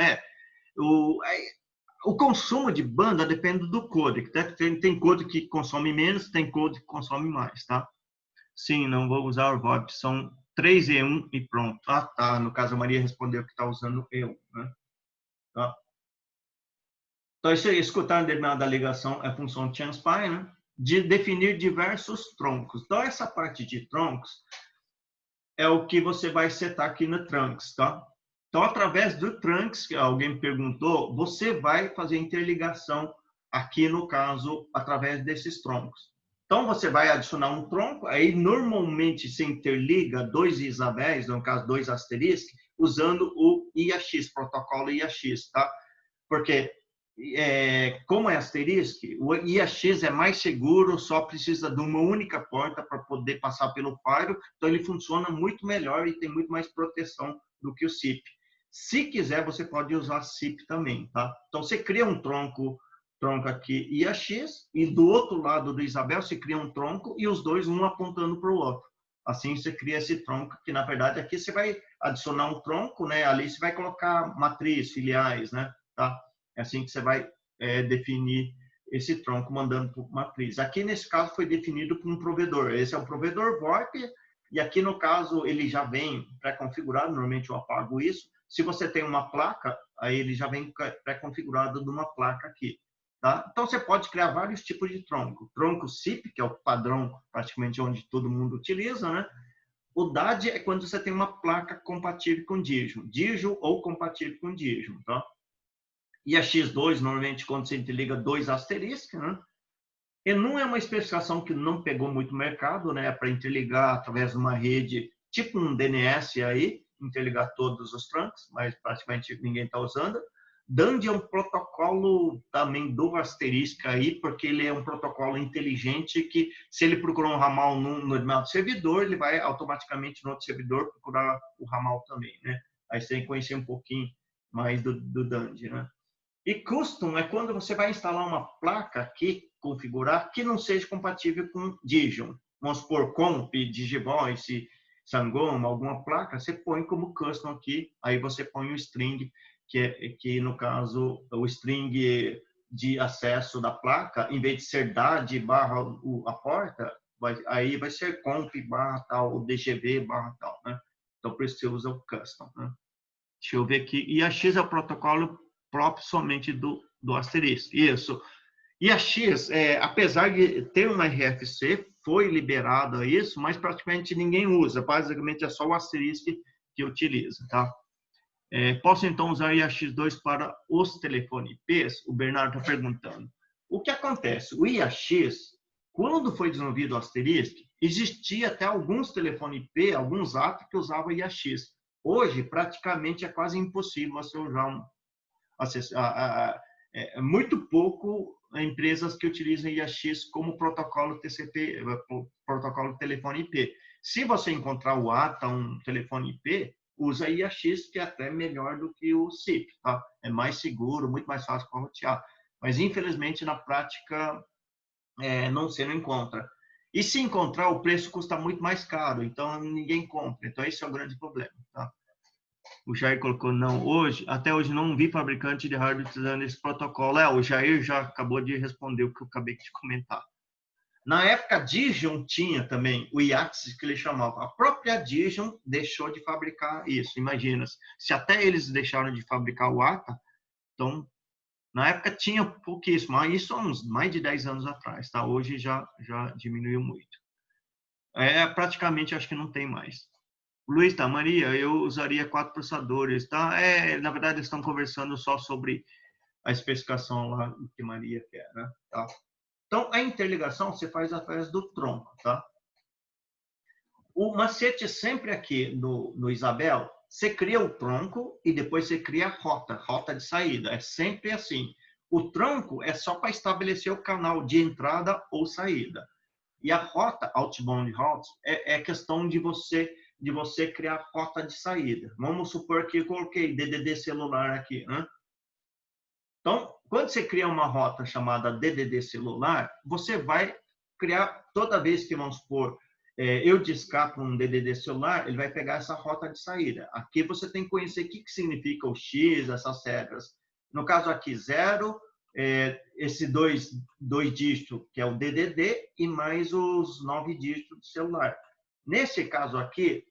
O consumo de banda depende do codec. Tem codec que consome menos, tem codec que consome mais, tá? Sim, não vou usar o VoIP, são 3 E1 e pronto. Ah, tá. No caso, a Maria respondeu que está usando E1, né? Tá? Então, escutar uma determinada ligação é a função ChainSpy, né? De definir diversos troncos. Então, essa parte de troncos é o que você vai setar aqui no Trunks, tá? Então, através do Trunks, que alguém me perguntou, você vai fazer interligação aqui, no caso, através desses troncos. Então, você vai adicionar um tronco, aí normalmente se interliga dois Isabéis, no caso, dois asteriscos, usando o IAX, protocolo IAX, tá? Porque, como é asterisco, o IAX é mais seguro, só precisa de uma única porta para poder passar pelo firewall, então ele funciona muito melhor e tem muito mais proteção do que o SIP. Se quiser, você pode usar SIP também, tá? Então, você cria um tronco aqui IAX, e do outro lado do Isabel você cria um tronco e os dois um apontando para o outro. Assim você cria esse tronco, que na verdade aqui você vai adicionar um tronco, né? Ali você vai colocar matriz, filiais, né? Tá? É assim que você vai definir esse tronco mandando para matriz. Aqui nesse caso foi definido por um provedor. Esse é o provedor VoIP, e aqui no caso ele já vem pré-configurado, normalmente eu apago isso. Se você tem uma placa, aí ele já vem pré-configurado de uma placa aqui. Tá? Então, você pode criar vários tipos de tronco. Tronco SIP, que é o padrão praticamente onde todo mundo utiliza, né? O DAD é quando você tem uma placa compatível com Digium. Digium ou compatível com Digium, tá? E a X2, normalmente, quando você interliga 2 asteriscos, né? E não é uma especificação que não pegou muito mercado, né? Para interligar através de uma rede, tipo um DNS aí, interligar todos os trunks, mas praticamente ninguém está usando. DAND é um protocolo também do asterisco aí, porque ele é um protocolo inteligente que, se ele procurar um ramal no determinado servidor, ele vai automaticamente no outro servidor procurar o ramal também, né? Aí você tem que conhecer um pouquinho mais do DAND, né? E custom é quando você vai instalar uma placa aqui, configurar, que não seja compatível com Digium. Vamos supor, Comp, Digivoice, Sangoma, alguma placa, você põe como custom aqui, aí você põe o string, que no caso, o string de acesso da placa, em vez de ser DAD barra a porta, aí vai ser comp barra tal, ou DGV barra tal, né? Então, por isso você usa o custom, né? Deixa eu ver aqui. E a X é o protocolo próprio somente do asterisco. Isso. E a X, apesar de ter uma RFC, foi liberado isso, mas praticamente ninguém usa. Basicamente é só o asterisco que utiliza, tá? Posso então usar o IAX2 para os telefones IPs? O Bernardo está perguntando. O que acontece? O IAX, quando foi desenvolvido o asterisco, existia até alguns telefones IP, alguns atos que usavam IAX. Hoje, praticamente, é quase impossível você usar muito pouco empresas que utilizam IAX como protocolo TCP, protocolo telefone IP. Se você encontrar o ATA, um telefone IP, usa IAX, que é até melhor do que o SIP, tá? É mais seguro, muito mais fácil para rotear. Mas, infelizmente, na prática, você não encontra. E se encontrar, o preço custa muito mais caro, então ninguém compra. Então, esse é o grande problema, tá? O Jair colocou não hoje. Até hoje não vi fabricante de hardware utilizando esse protocolo. O Jair já acabou de responder o que eu acabei de comentar. Na época, a Digium tinha também o IAX, que ele chamava. A própria Digium deixou de fabricar isso. Imagina, se até eles deixaram de fabricar o ATA, então, na época tinha pouquíssimo. Isso há uns mais de 10 anos atrás, tá? Hoje já diminuiu muito. Praticamente, acho que não tem mais. Luiz, tá, Maria, eu usaria 4 processadores, tá? Na verdade, eles estão conversando só sobre a especificação lá que Maria quer, né? Tá? Então, a interligação você faz através do tronco, tá? O macete sempre aqui no Isabel, você cria o tronco e depois você cria a rota de saída. É sempre assim. O tronco é só para estabelecer o canal de entrada ou saída. E a rota, outbound routes, é questão de você criar rota de saída. Vamos supor que eu coloquei DDD celular aqui, né? Então, quando você cria uma rota chamada DDD celular, você vai criar, toda vez que, vamos supor, eu discar para um DDD celular, ele vai pegar essa rota de saída. Aqui você tem que conhecer o que significa o X, essas regras. No caso aqui, 0, esse dois dígitos, que é o DDD, e mais os 9 dígitos do celular. Nesse caso aqui,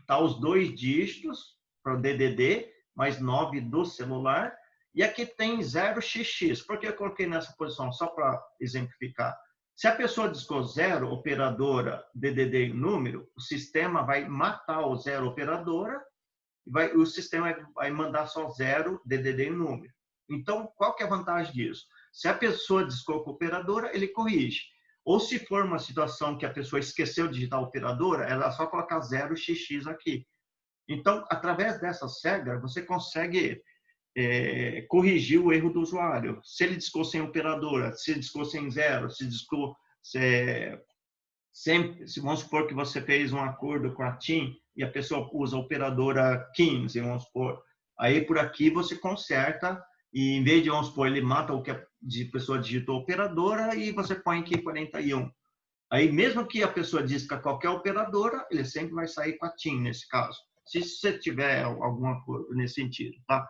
tá os 2 dígitos para o DDD, mais 9 do celular, e aqui tem 0xx. Por que eu coloquei nessa posição? Só para exemplificar. Se a pessoa discou 0, operadora, DDD e número, o sistema vai matar o 0 operadora, e o sistema vai mandar só 0, DDD e número. Então, qual que é a vantagem disso? Se a pessoa discou com a operadora, ele corrige. Ou se for uma situação que a pessoa esqueceu de digitar a operadora, ela é só colocar 0xx aqui. Então, através dessa regra, você consegue corrigir o erro do usuário. Se ele discou sem operadora, se discou sem 0, se discou sempre, vamos supor que você fez um acordo com a TIM e a pessoa usa a operadora 15, vamos supor. Aí, por aqui, você conserta e, em vez de, vamos supor, ele mata o que a pessoa digitou operadora e você põe aqui 41. Aí, mesmo que a pessoa disca qualquer operadora, ele sempre vai sair com a TIM, nesse caso. Se você tiver alguma coisa nesse sentido, tá?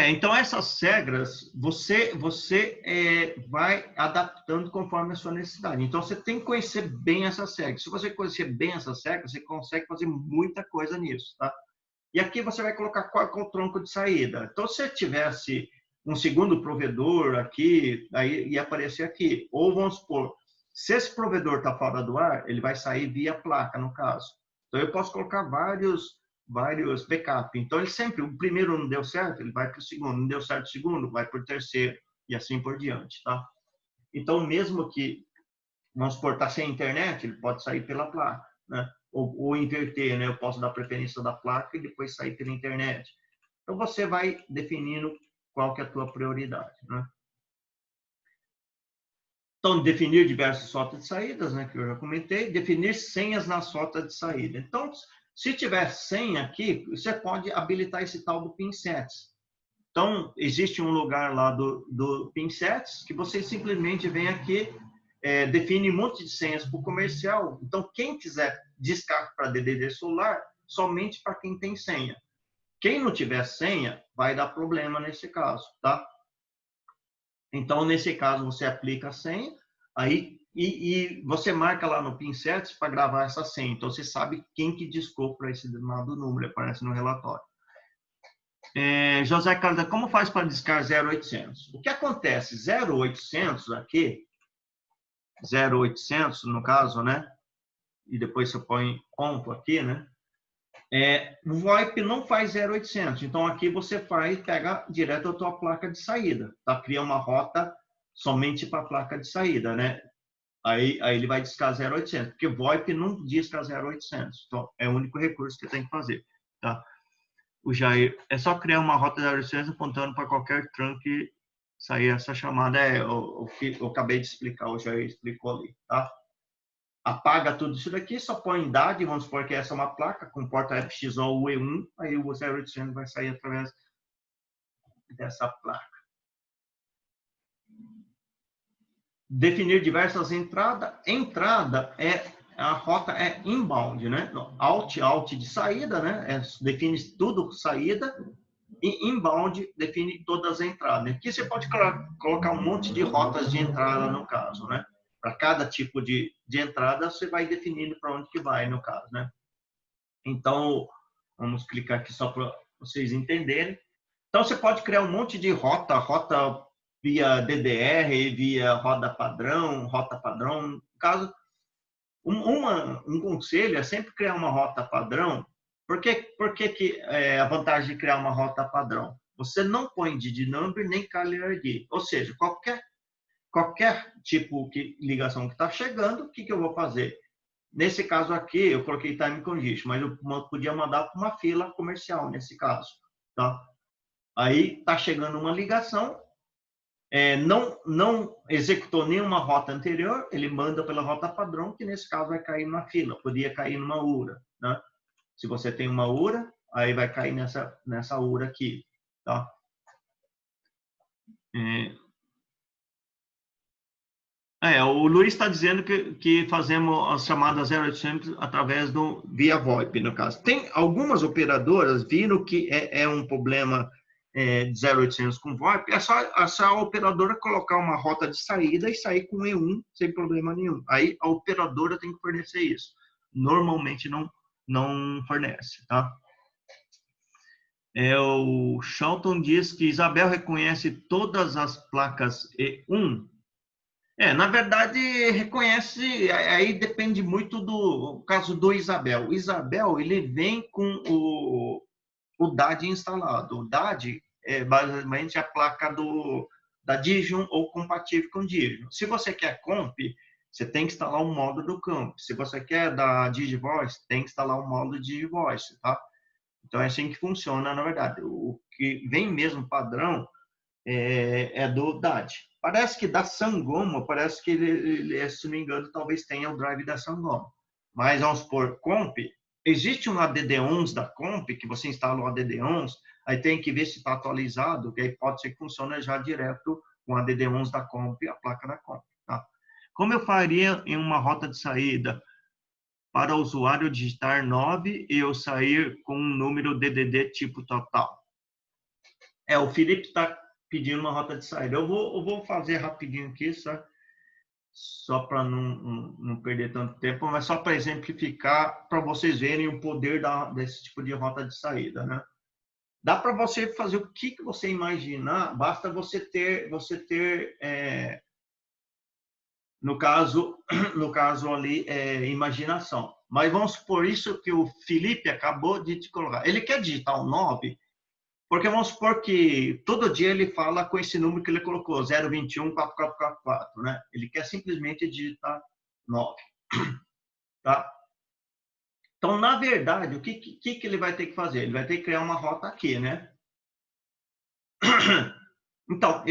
Então essas regras você vai adaptando conforme a sua necessidade. Então você tem que conhecer bem essas regras. Se você conhecer bem essas regras, você consegue fazer muita coisa nisso, tá? E aqui você vai colocar qual é o tronco de saída. Então, se você tivesse um segundo provedor aqui, aí ia aparecer aqui. Ou vamos supor, Se esse provedor está fora do ar, ele vai sair via placa, no caso. Então, eu posso colocar vários backup. Então, ele sempre, o primeiro não deu certo, ele vai para o segundo. Não deu certo o segundo, vai para o terceiro. E assim por diante, tá? Então, mesmo que, vamos supor, está sem internet, ele pode sair pela placa, né? Ou inverter, né? Eu posso dar preferência da placa e depois sair pela internet. Então, você vai definindo qual que é a tua prioridade, né? Então, definir diversas rotas de saídas, né, que eu já comentei, definir senhas nas rotas de saída. Então, se tiver senha aqui, você pode habilitar esse tal do PIN sets. Então, existe um lugar lá do PIN sets que você simplesmente vem aqui, define um monte de senhas para o comercial. Então, quem quiser descarga para DDD celular, somente para quem tem senha. Quem não tiver senha, vai dar problema nesse caso, tá? Então, nesse caso, você aplica a senha, aí, e você marca lá no PIN sets para gravar essa senha. Então, você sabe quem que discou para esse determinado número, aparece no relatório. José Carlos, como faz para discar 0800? O que acontece? 0800 aqui, 0800 no caso, né? E depois você põe ponto aqui, né? O VoIP não faz 0800, então aqui você pega direto a tua placa de saída, tá? Cria uma rota somente para a placa de saída, né? Aí ele vai discar 0800, porque VoIP não disca 0800, então é o único recurso que tem que fazer, tá? O Jair, é só criar uma rota 0800 apontando para qualquer trunk sair essa chamada, o que eu acabei de explicar, o Jair explicou ali, tá? Apaga tudo isso daqui, só põe idade, vamos supor que essa é uma placa com porta FXO ou E1, aí o 0800 vai sair através dessa placa. Definir diversas entradas. Entrada a rota é inbound, né? Out de saída, né? Define tudo saída. E inbound define todas as entradas. Aqui você pode colocar um monte de rotas de entrada no caso, né? Para cada tipo de entrada, você vai definindo para onde que vai, no caso, né? Então, vamos clicar aqui só para vocês entenderem. Então, você pode criar um monte de rota via DDR, via rota padrão. No caso, um conselho é sempre criar uma rota padrão. Por que a vantagem de criar uma rota padrão? Você não põe DD number nem caller ID. Ou seja, qualquer tipo de ligação que está chegando, o que eu vou fazer? Nesse caso aqui, eu coloquei time condition, mas eu podia mandar para uma fila comercial, nesse caso. Tá? Aí está chegando uma ligação, não executou nenhuma rota anterior, ele manda pela rota padrão, que nesse caso vai cair numa fila, podia cair numa URA. Né? Se você tem uma URA, aí vai cair nessa URA aqui. Tá? O Luiz está dizendo que fazemos as chamadas 0800 através via VoIP, no caso. Tem algumas operadoras viram que é um problema de 0800 com VoIP, é só a operadora colocar uma rota de saída e sair com E1 sem problema nenhum. Aí a operadora tem que fornecer isso. Normalmente não fornece, tá? O Shelton diz que Isabel reconhece todas as placas E1. Na verdade, reconhece, aí depende muito do caso do Isabel. O Isabel, ele vem com o DAD instalado. O DAD é basicamente a placa da Digium ou compatível com Digium. Se você quer comp, você tem que instalar um modo do comp. Se você quer da DigiVoice, tem que instalar um modo de DigiVoice, tá? Então, é assim que funciona, na verdade. O que vem mesmo padrão é do DAD. Parece que da Sangoma, parece que ele, se não me engano, talvez tenha o drive da Sangoma. Mas vamos supor, comp, existe um ADD11 da comp, que você instala o ADD11, aí tem que ver se está atualizado, que aí pode ser que funcione já direto com o ADD11 da comp, a placa da comp. Tá? Como eu faria em uma rota de saída para o usuário digitar 9 e eu sair com um número DDD tipo total? O Felipe está pedindo uma rota de saída. Eu vou fazer rapidinho aqui, só para não perder tanto tempo, mas só para exemplificar, para vocês verem o poder desse tipo de rota de saída, né? Dá para você fazer o que você imaginar, basta você ter no caso ali, imaginação. Mas vamos supor isso que o Felipe acabou de te colocar. Ele quer digitar um 9, porque vamos supor que todo dia ele fala com esse número que ele colocou, 0214444, né? Ele quer simplesmente digitar 9, tá? Então, na verdade, o que ele vai ter que fazer? Ele vai ter que criar uma rota aqui, né? Então,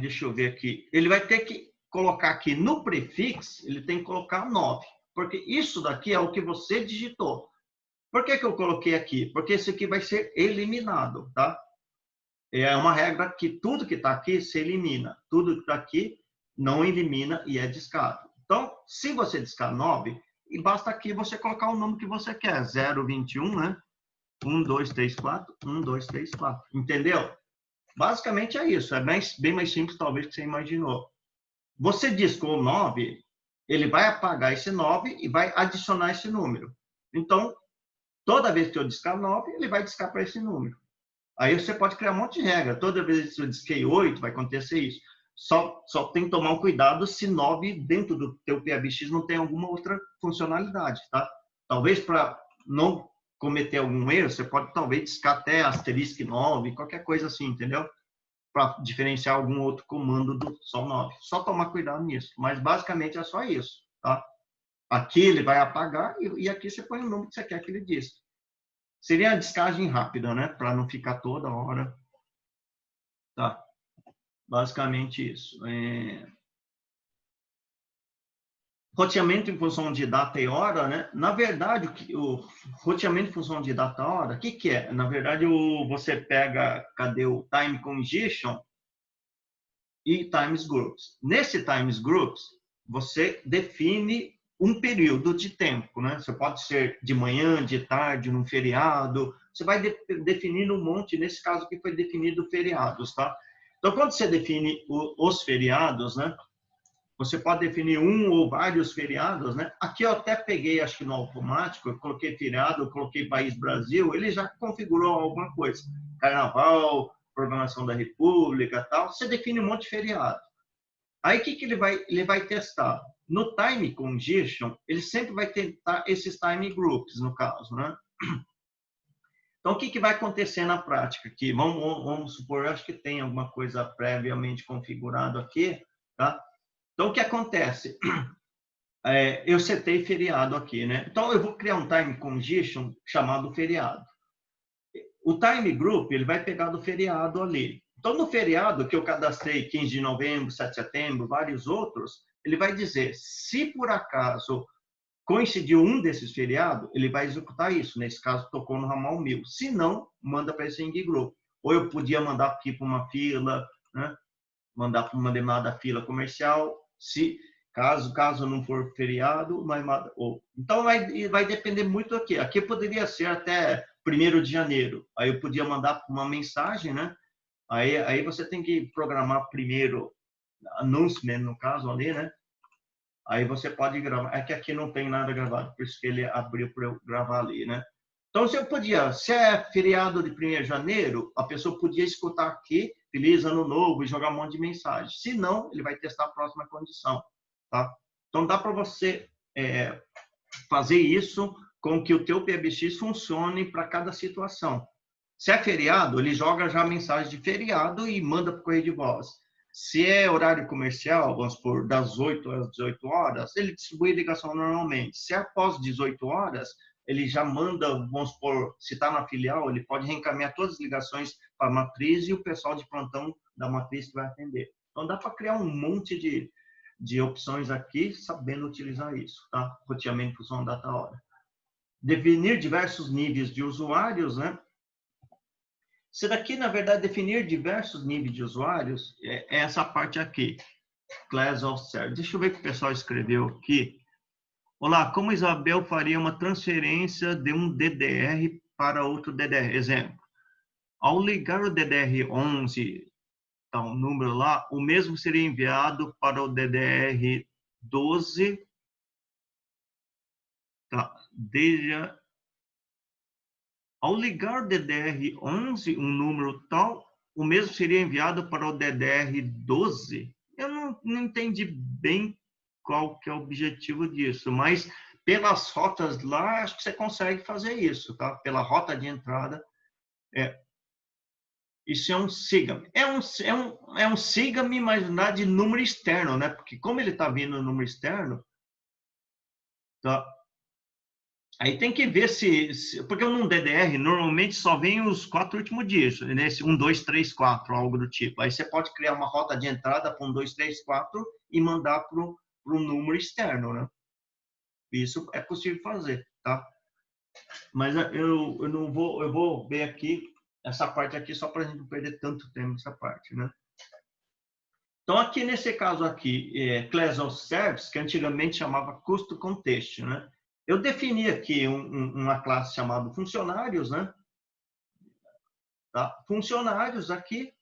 deixa eu ver aqui, ele vai ter que colocar aqui no prefixo, ele tem que colocar 9, porque isso daqui é o que você digitou. Por que eu coloquei aqui? Porque esse aqui vai ser eliminado, tá? É uma regra que tudo que está aqui se elimina. Tudo que está aqui não elimina e é discado. Então, se você discar 9, basta aqui você colocar o número que você quer. 021, né? 1234, 1234. Entendeu? Basicamente é isso. É bem mais simples, talvez, que você imaginou. Você discou 9, ele vai apagar esse 9 e vai adicionar esse número. Então, toda vez que eu discar 9, ele vai discar para esse número. Aí você pode criar um monte de regra. Toda vez que eu disquei 8, vai acontecer isso. Só tem que tomar um cuidado se 9 dentro do teu PABX não tem alguma outra funcionalidade, tá? Talvez para não cometer algum erro, você pode talvez discar até asterisco 9, qualquer coisa assim, entendeu? Para diferenciar algum outro comando do só 9. Só tomar cuidado nisso. Mas basicamente é só isso, tá? Aqui ele vai apagar e aqui você põe o número que você quer que ele disque. Seria a descagem rápida, né? Para não ficar toda hora. Tá. Basicamente isso. Roteamento em função de data e hora, né? Na verdade, o roteamento em função de data e hora, o que é? Na verdade, você pega, cadê o time condition e times groups. Nesse times groups, você define um período de tempo, né? Você pode ser de manhã, de tarde, num feriado. Você vai definindo um monte, nesse caso aqui foi definido feriados, tá? Então, quando você define os feriados, né? Você pode definir um ou vários feriados, né? Aqui eu até peguei, acho que no automático, eu coloquei feriado, eu coloquei país Brasil, ele já configurou alguma coisa. Carnaval, programação da República, tal. Você define um monte de feriado. Aí o que ele vai testar? No time condition, ele sempre vai tentar esses time groups, no caso, né? Então, o que vai acontecer na prática aqui? Vamos supor, eu acho que tem alguma coisa previamente configurado aqui, tá? Então, o que acontece? Eu setei feriado aqui, né? Então, eu vou criar um time condition chamado feriado. O time group, ele vai pegar do feriado ali. Então, no feriado que eu cadastrei 15 de novembro, 7 de setembro, vários outros, ele vai dizer, se por acaso coincidiu um desses feriados, ele vai executar isso. Nesse caso, tocou no ramal 1000. Se não, manda para esse ing group. Ou eu podia mandar aqui para uma fila, né? Mandar para uma demanda fila comercial, se caso não for feriado, então vai depender muito aqui. Aqui poderia ser até 1º de janeiro. Aí eu podia mandar uma mensagem, né? Aí você tem que programar primeiro announcement, no caso ali, né? Aí você pode gravar. É que aqui não tem nada gravado, por isso que ele abriu para eu gravar ali, né? Então, se é feriado de 1º de janeiro, a pessoa podia escutar aqui, Feliz Ano Novo, e jogar um monte de mensagem. Se não, ele vai testar a próxima condição, tá? Então, dá para você fazer isso com que o teu PBX funcione para cada situação. Se é feriado, ele joga já a mensagem de feriado e manda para o correio de voz. Se é horário comercial, vamos supor, das 8 às 18 horas, ele distribui a ligação normalmente. Se é após 18 horas, ele já manda, vamos supor, se está na filial, ele pode reencaminhar todas as ligações para a matriz e o pessoal de plantão da matriz que vai atender. Então, dá para criar um monte de opções aqui, sabendo utilizar isso, tá? Roteamento em função da data hora. Definir diversos níveis de usuários, né? Isso daqui, na verdade, definir diversos níveis de usuários é essa parte aqui. Class of Service. Deixa eu ver o que o pessoal escreveu aqui. Olá, como Isabel faria uma transferência de um DDR para outro DDR? Exemplo, ao ligar o DDR11, tá, um número lá, o mesmo seria enviado para o DDR12, tá, ao ligar o DDR11, um número tal, o mesmo seria enviado para o DDR12? Eu não entendi bem qual que é o objetivo disso, mas pelas rotas lá, acho que você consegue fazer isso, tá? Pela rota de entrada, isso é um SIGAM. É um SIGAM, mas não de número externo, né? Porque como ele está vindo no número externo, tá? Aí tem que ver porque num DDR normalmente só vem os 4 últimos dígitos, nesse 1, 2, 3, 4, algo do tipo. Aí você pode criar uma rota de entrada para 1, 2, 3, 4 e mandar para o número externo, né? Isso é possível fazer, tá? Mas eu não vou, eu vou ver aqui essa parte aqui só para a gente não perder tanto tempo nessa parte, né? Então aqui nesse caso aqui, Class of Service, que antigamente chamava Custo Contexto, né? Eu defini aqui uma classe chamada funcionários, né? Tá? Funcionários aqui.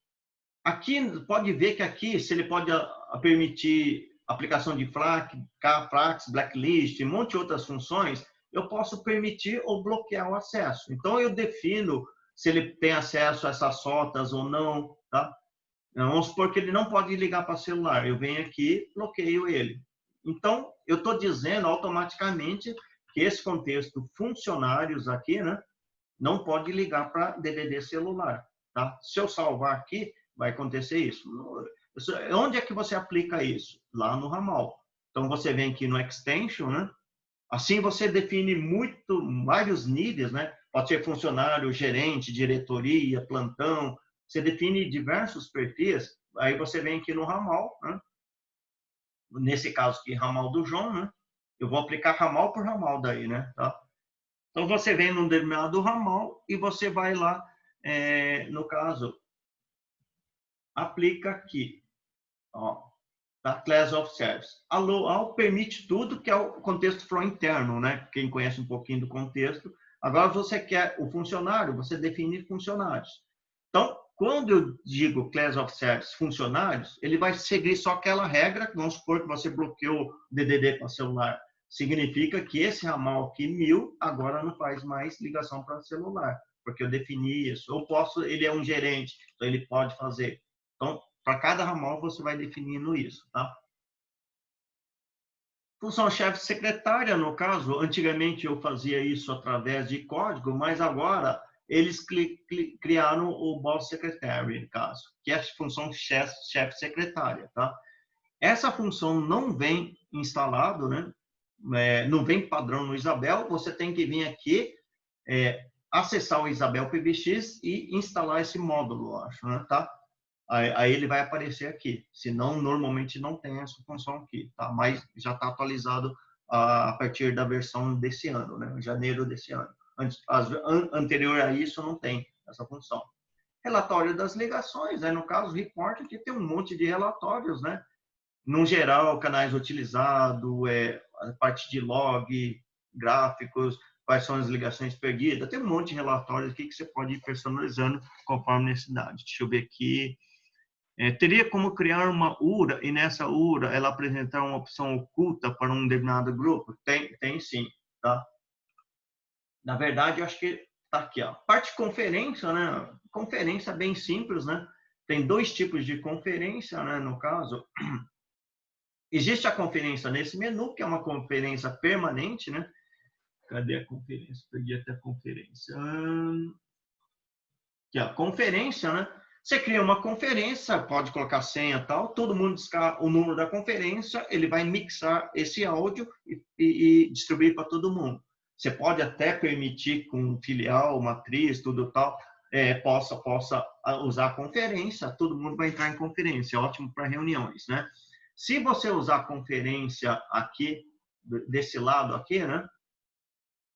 Aqui pode ver que aqui, se ele pode permitir aplicação de FLACS, blacklist, um monte de outras funções, eu posso permitir ou bloquear o acesso. Então, eu defino se ele tem acesso a essas rotas ou não, tá? Vamos supor que ele não pode ligar para celular. Eu venho aqui, bloqueio ele. Então, eu estou dizendo automaticamente que esse contexto funcionários aqui, né, não pode ligar para DDD celular, tá? Se eu salvar aqui, vai acontecer isso. Onde é que você aplica isso? Lá no ramal. Então, você vem aqui no extension, né? Assim, você define vários níveis, né? Pode ser funcionário, gerente, diretoria, plantão. Você define diversos perfis. Aí você vem aqui no ramal, né? Nesse caso aqui, ramal do João, né? Eu vou aplicar ramal por ramal daí, né? Tá? Então, você vem num determinado ramal e você vai lá, no caso, aplica aqui, ó, da Class of Service. Ao permite tudo, que é o contexto flow interno, né? Quem conhece um pouquinho do contexto. Agora, você quer o funcionário, você define funcionários. Então, quando eu digo Class of Service funcionários, ele vai seguir só aquela regra, vamos supor que você bloqueou DDD para celular. Significa que esse ramal aqui, 1000, agora não faz mais ligação para celular, porque eu defini isso. Ele é um gerente, então ele pode fazer. Então, para cada ramal, você vai definindo isso, tá? Função chefe secretária, no caso, antigamente eu fazia isso através de código, mas agora eles criaram o Boss Secretary, no caso, que é a função chefe secretária, tá? Essa função não vem instalado, né? Não vem padrão no Isabel, você tem que vir aqui, acessar o Isabel PBX e instalar esse módulo, eu acho, né? Tá? Aí ele vai aparecer aqui. Senão, normalmente não tem essa função aqui, tá? Mas já está atualizado a partir da versão desse ano, né? Janeiro desse ano. Anterior a isso, não tem essa função. Relatório das ligações, né? No caso, report, aqui tem um monte de relatórios, né? No geral, canais utilizados, a parte de log, gráficos, quais são as ligações perdidas. Tem um monte de relatórios aqui que você pode ir personalizando conforme necessidade. Deixa eu ver aqui. Teria como criar uma URA e nessa URA ela apresentar uma opção oculta para um determinado grupo? Tem sim, tá? Na verdade, eu acho que tá aqui, ó. Parte de conferência, né? Conferência bem simples, né? Tem 2 tipos de conferência, né? No caso, existe a conferência nesse menu, que é uma conferência permanente, né? Cadê a conferência? Perdi até a conferência. Aqui, ó, conferência, né? Você cria uma conferência, pode colocar senha e tal, todo mundo discar o número da conferência, ele vai mixar esse áudio e distribuir para todo mundo. Você pode até permitir com filial, matriz, tudo tal, possa usar a conferência, todo mundo vai entrar em conferência, é ótimo para reuniões, né? Se você usar a conferência aqui, desse lado aqui, né?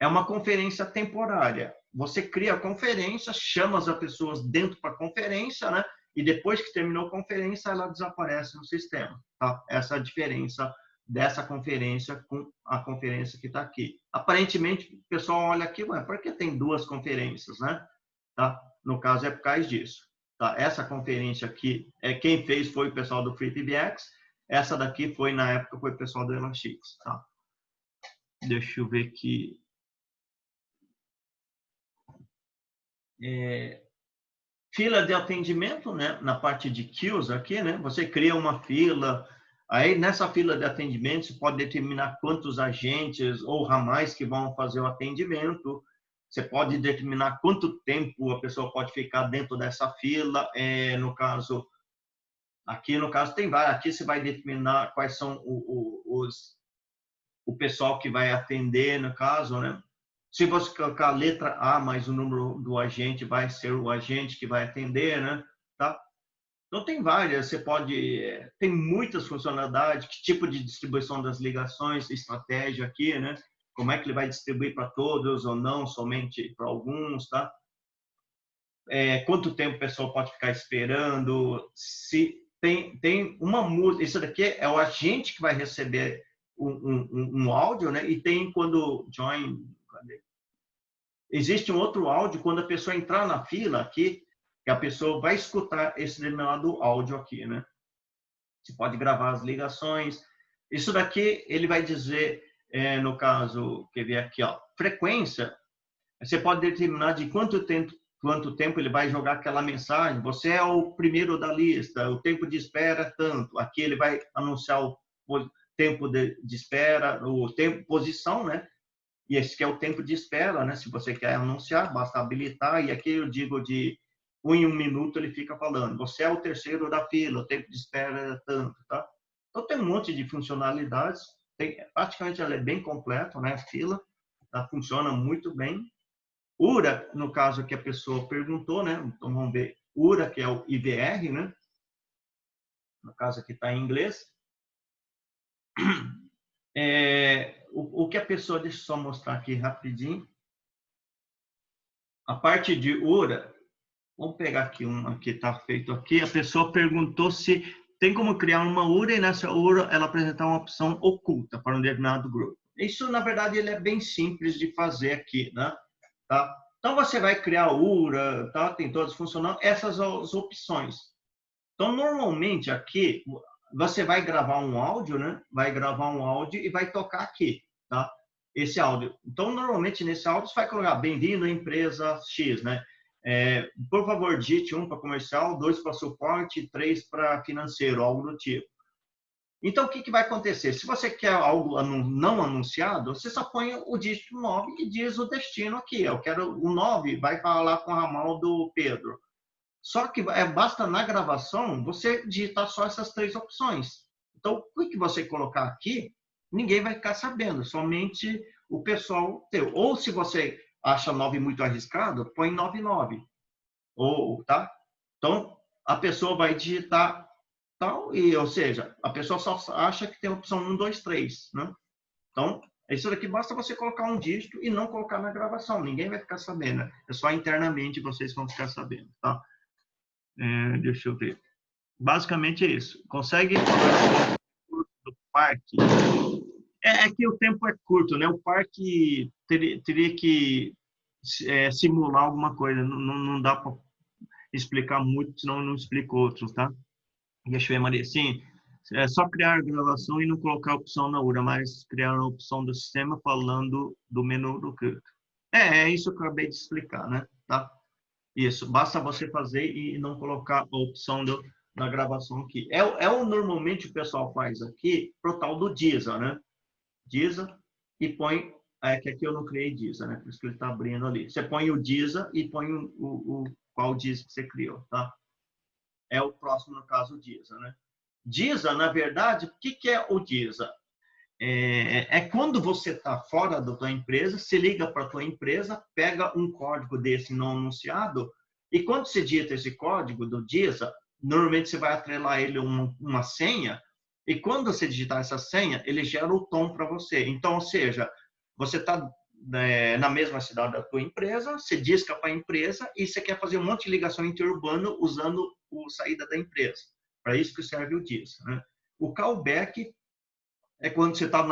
É uma conferência temporária. Você cria a conferência, chama as pessoas dentro para a conferência, né? E depois que terminou a conferência, ela desaparece no sistema. Tá? Essa é a diferença dessa conferência com a conferência que está aqui. Aparentemente, o pessoal olha aqui, ué, por que tem 2 conferências, né? Tá? No caso, é por causa disso. Tá? Essa conferência aqui, quem fez foi o pessoal do FreePBX, essa daqui foi, na época, foi o pessoal do Elastic. Tá? Deixa eu ver aqui. Fila de atendimento, né? Na parte de queues aqui, né? Você cria uma fila Aí, nessa fila de atendimento, você pode determinar quantos agentes ou ramais que vão fazer o atendimento. Você pode determinar quanto tempo a pessoa pode ficar dentro dessa fila. No caso, aqui no caso tem vários. Aqui você vai determinar quais são o pessoal que vai atender, no caso, né? Se você colocar a letra A mais o número do agente, vai ser o agente que vai atender, né? Tá? Então, tem várias, você pode... Tem muitas funcionalidades, que tipo de distribuição das ligações, estratégia aqui, né? Como é que ele vai distribuir para todos ou não, somente para alguns, tá? Quanto tempo o pessoal pode ficar esperando, se tem uma música... Isso daqui é o agente que vai receber um áudio, né? E tem quando join... Existe um outro áudio quando a pessoa entrar na fila aqui, que a pessoa vai escutar esse determinado áudio aqui, né? Você pode gravar as ligações. Isso daqui, ele vai dizer, no caso, quer ver aqui, ó, frequência. Você pode determinar de quanto tempo ele vai jogar aquela mensagem. Você é o primeiro da lista, o tempo de espera é tanto. Aqui ele vai anunciar o tempo de espera, o tempo, posição, né? E esse que é o tempo de espera, né? Se você quer anunciar, basta habilitar. E aqui eu digo de 1 em 1 minuto ele fica falando. Você é o terceiro da fila, o tempo de espera é tanto, tá? Então tem um monte de funcionalidades. Praticamente ela é bem completa, né? A fila, ela funciona muito bem. URA, no caso que a pessoa perguntou, né? Então vamos ver. URA, que é o IVR, né? No caso aqui está em inglês. O que a pessoa, deixa eu só mostrar aqui rapidinho. A parte de URA, vamos pegar aqui uma que está feito aqui. A pessoa perguntou se tem como criar uma URA e nessa URA ela apresentar uma opção oculta para um determinado grupo. Isso, na verdade, ele é bem simples de fazer aqui, né? Tá? Então, você vai criar a URA, tá? Tem todas funcionando. Essas são as opções. Então, normalmente, aqui, você vai gravar um áudio, né? Vai gravar um áudio e vai tocar aqui, tá? Esse áudio. Então, normalmente, nesse áudio, você vai colocar bem-vindo à empresa X, né? Por favor, digite 1 para comercial, 2 para suporte, 3 para financeiro, algo do tipo. Então, o que vai acontecer? Se você quer algo não anunciado, você só põe o dígito 9 e diz o destino aqui. Eu quero o 9, vai falar com o ramal do Pedro. Só que basta na gravação você digitar só essas 3 opções. Então, o que você colocar aqui, ninguém vai ficar sabendo, somente o pessoal teu. Ou se você acha 9 muito arriscado, põe 99. Ou, tá? Então, a pessoa vai digitar tal, ou seja, a pessoa só acha que tem a opção 1, 2, 3, né? Então, isso daqui basta você colocar um dígito e não colocar na gravação. Ninguém vai ficar sabendo. É só internamente vocês vão ficar sabendo, tá? Deixa eu ver. Basicamente é isso. Consegue falar do parque? Que o tempo é curto, né? O parque teria que simular alguma coisa. Não dá para explicar muito, senão eu não explico outros, tá? Deixa eu ver, Maria. Sim, é só criar a gravação e não colocar a opção na URA, mas criar a opção do sistema falando do menu do CRIP. É isso que eu acabei de explicar, né? Tá? Isso, basta você fazer e não colocar a opção da gravação aqui. Normalmente o pessoal faz aqui pro tal do Deezer, né? Deezer e põe... que aqui eu não criei Deezer, né? Por isso que ele está abrindo ali. Você põe o Deezer e põe qual Deezer que você criou, tá? É o próximo, no caso, o Deezer, né? Deezer, na verdade, o que é o Deezer? Quando você está fora da tua empresa, se liga para a tua empresa, pega um código desse não anunciado, e quando você digita esse código do Deezer, normalmente você vai atrelar ele uma senha, e quando você digitar essa senha, ele gera o tom para você. Então, ou seja, você está na mesma cidade da tua empresa, você disca para a empresa e você quer fazer um monte de ligação interurbana usando a saída da empresa. Para isso que serve o Deezer, né? O callback é quando você está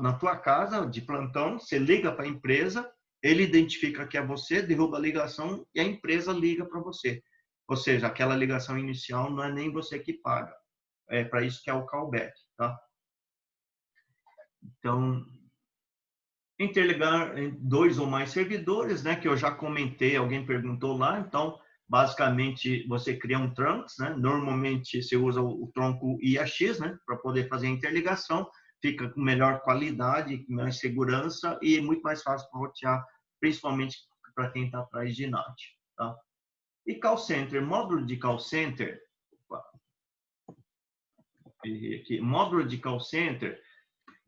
na tua casa de plantão, você liga para a empresa, ele identifica que é você, derruba a ligação e a empresa liga para você. Ou seja, aquela ligação inicial não é nem você que paga. É para isso que é o callback, tá? Então, interligar 2 ou mais servidores, né? Que eu já comentei, alguém perguntou lá. Então, Basicamente, você cria um trunks, né? Normalmente, você usa o tronco IAX, né? Para poder fazer a interligação. Fica com melhor qualidade, mais segurança e muito mais fácil para rotear, principalmente para quem está atrás de NAT. Tá? E call center, módulo de call center. Aqui, módulo de call center,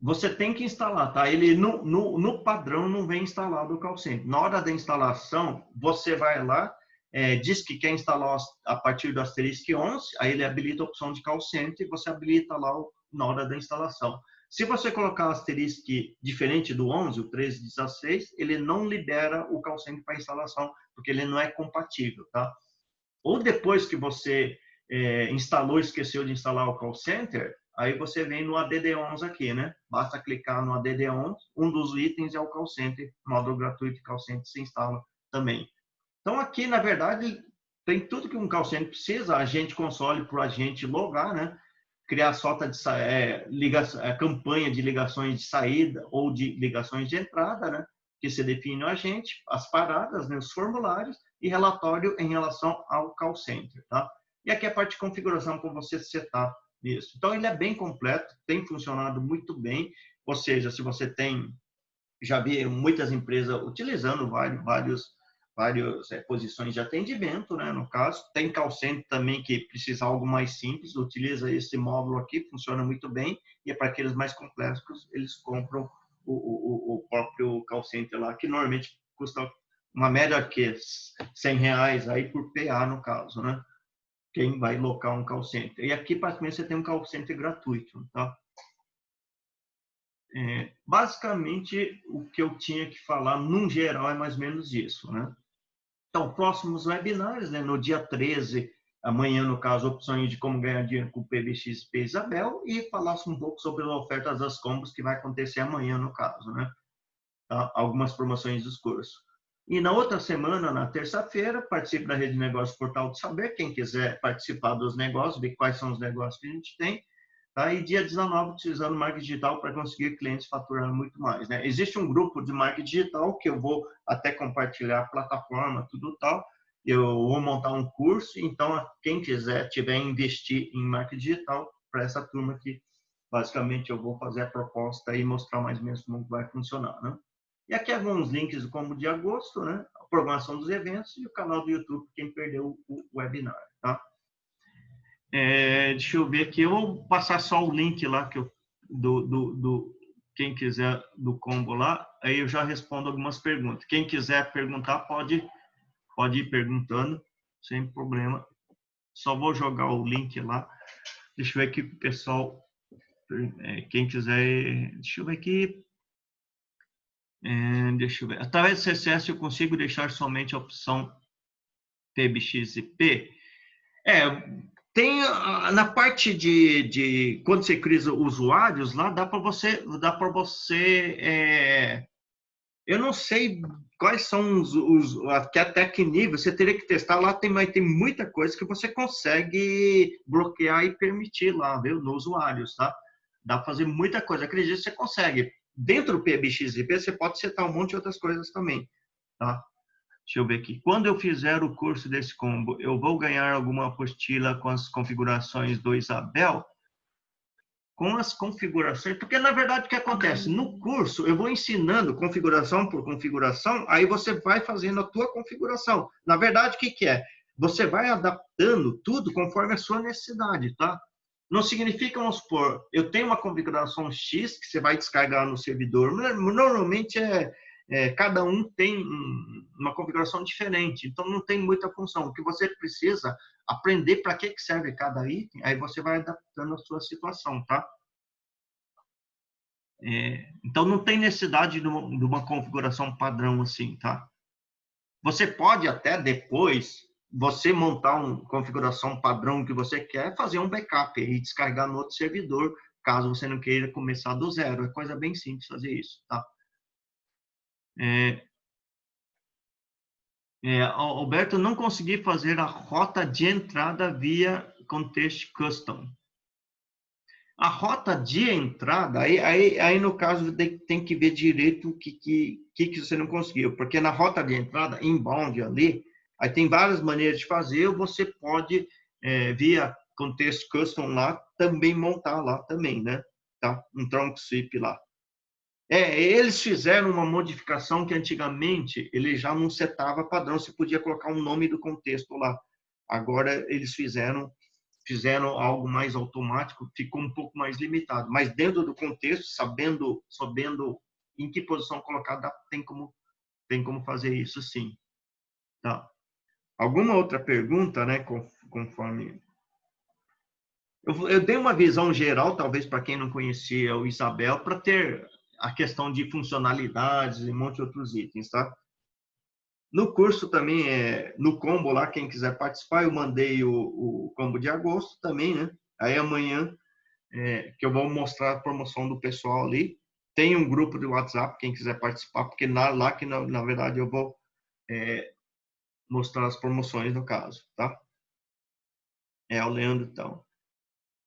você tem que instalar, tá? Ele no padrão não vem instalado o call center. Na hora da instalação, você vai lá, diz que quer instalar a partir do asterisco 11, aí ele habilita a opção de call center e você habilita lá na hora da instalação. Se você colocar o asterisco diferente do 11, o 1316, ele não libera o call center para instalação, porque ele não é compatível, tá? Ou depois que você instalou e esqueceu de instalar o call center, aí você vem no ADD11 aqui, né? Basta clicar no ADD11, um dos itens é o call center, módulo gratuito de call center se instala também. Então aqui, na verdade, tem tudo que um call center precisa, agente console para o agente logar, né? Criar sota de campanha de ligações de saída ou de ligações de entrada, né? Que se define o agente, as paradas, né? Os formulários e relatório em relação ao call center, tá? E aqui a parte de configuração para você setar isso. Então ele é bem completo, tem funcionado muito bem, ou seja, se você tem, já vi muitas empresas utilizando várias posições de atendimento, né, no caso. Tem call center também que precisa algo mais simples, utiliza esse módulo aqui, funciona muito bem, e para aqueles mais complexos, eles compram o próprio call center lá, que normalmente custa uma média que R$100 aí por PA, no caso, né? Quem vai locar um call center. E aqui, praticamente, você tem um call center gratuito, tá? Basicamente, o que eu tinha que falar, num geral, é mais ou menos isso, né? Então, próximos webinars, né? No dia 13, amanhã, no caso, opções de como ganhar dinheiro com o PBXP Isabel, e falasse um pouco sobre as ofertas das combos que vai acontecer amanhã, no caso, né? Tá? Algumas promoções dos cursos. E na outra semana, na terça-feira, participe da Rede de Negócios Portal de Saber. Quem quiser participar dos negócios, ver quais são os negócios que a gente tem. Tá? E dia 19, utilizando marketing digital para conseguir clientes faturando muito mais. Né? Existe um grupo de marketing digital que eu vou até compartilhar a plataforma, tudo tal. Eu vou montar um curso, então quem quiser tiver investir em marketing digital, para essa turma aqui, basicamente eu vou fazer a proposta e mostrar mais ou menos como vai funcionar. Né? E aqui alguns links do como de agosto, né? A programação dos eventos e o canal do YouTube, quem perdeu o webinar, tá? Deixa eu ver aqui, eu vou passar só o link lá que quem quiser do combo lá, aí eu já respondo algumas perguntas. Quem quiser perguntar pode ir perguntando, sem problema. Só vou jogar o link lá. Deixa eu ver aqui, pessoal, quem quiser, deixa eu ver aqui. Deixa eu ver. Através do CSS eu consigo deixar somente a opção PBXIP. Tem na parte de quando você cria usuários lá, dá para você, eu não sei quais são até que nível, você teria que testar lá, tem muita coisa que você consegue bloquear e permitir lá, viu, nos usuários, tá? Dá para fazer muita coisa, acredito que você consegue. Dentro do PBXIP, você pode setar um monte de outras coisas também, tá? Deixa eu ver aqui. Quando eu fizer o curso desse combo, eu vou ganhar alguma apostila com as configurações do Isabel? Com as configurações, porque na verdade o que acontece? No curso eu vou ensinando configuração por configuração, aí você vai fazendo a tua configuração. Na verdade, o que é? Você vai adaptando tudo conforme a sua necessidade, tá? Não significa, vamos supor, eu tenho uma configuração X que você vai descarregar no servidor. Normalmente cada um tem uma configuração diferente, então não tem muita função. O que você precisa aprender para que serve cada item, aí você vai adaptando a sua situação, tá? Então não tem necessidade de uma configuração padrão assim, tá? Você pode até depois você montar uma configuração padrão que você quer, fazer um backup e descarregar no outro servidor, caso você não queira começar do zero. É coisa bem simples fazer isso, tá? Alberto, não consegui fazer a rota de entrada via Context Custom. A rota de entrada, aí no caso tem que ver direito o que você não conseguiu, porque na rota de entrada, inbound ali, Aí tem várias maneiras de fazer, você pode, via contexto custom lá, também montar lá também, né? Tá? Um tronco SIP lá. Eles fizeram uma modificação que antigamente ele já não setava padrão, você podia colocar um nome do contexto lá. Agora eles fizeram algo mais automático, ficou um pouco mais limitado. Mas dentro do contexto, sabendo em que posição colocar, tem como fazer isso sim. Tá. Alguma outra pergunta, né? Conforme eu dei uma visão geral, talvez para quem não conhecia o Isabel, para ter a questão de funcionalidades e um monte de outros itens, tá? No curso também, no combo lá, quem quiser participar, eu mandei o combo de agosto também, né? Aí amanhã, que eu vou mostrar a promoção do pessoal ali. Tem um grupo de WhatsApp, quem quiser participar, porque lá que, na verdade, eu vou mostrar as promoções no caso, tá? O Leandro, então.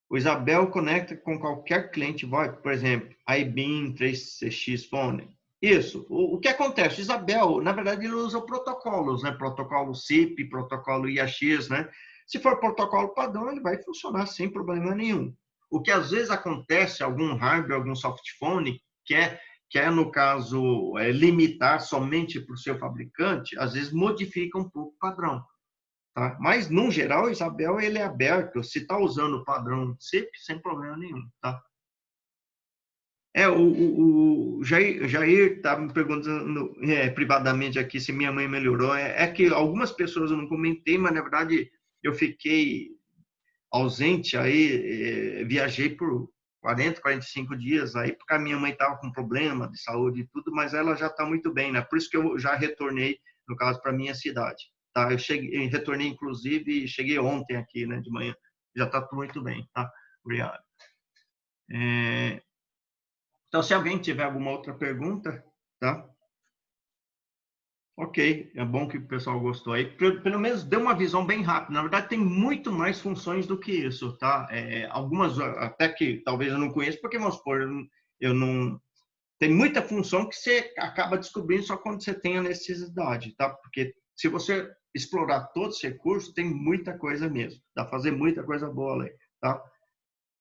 O Isabel conecta com qualquer cliente VoIP, por exemplo, IBIM 3CX Phone. Isso. O que acontece? O Isabel, na verdade, ele usa protocolos, né? Protocolo SIP, protocolo IAX, né? Se for protocolo padrão, ele vai funcionar sem problema nenhum. O que às vezes acontece, algum hardware, algum softphone, quer no caso, limitar somente para o seu fabricante, às vezes modifica um pouco o padrão. Tá? Mas, no geral, o Isabel ele é aberto. Se está usando o padrão SIP, sem problema nenhum. Tá? O Jair está me perguntando privadamente aqui se minha mãe melhorou. Que algumas pessoas eu não comentei, mas, na verdade, eu fiquei ausente aí, viajei por 40, 45 dias aí, porque a minha mãe estava com problema de saúde e tudo, mas ela já está muito bem, né? Por isso que eu já retornei, no caso, para minha cidade. Tá? Eu retornei, inclusive, cheguei ontem aqui, né, de manhã. Já está tudo muito bem, tá? Obrigado. Então, se alguém tiver alguma outra pergunta, tá? Ok, é bom que o pessoal gostou aí. Pelo menos deu uma visão bem rápida. Na verdade, tem muito mais funções do que isso, tá? Algumas até que talvez eu não conheça, porque, vamos supor, eu não... Tem muita função que você acaba descobrindo só quando você tem a necessidade, tá? Porque se você explorar todos os recursos, tem muita coisa mesmo. Dá para fazer muita coisa boa ali, tá?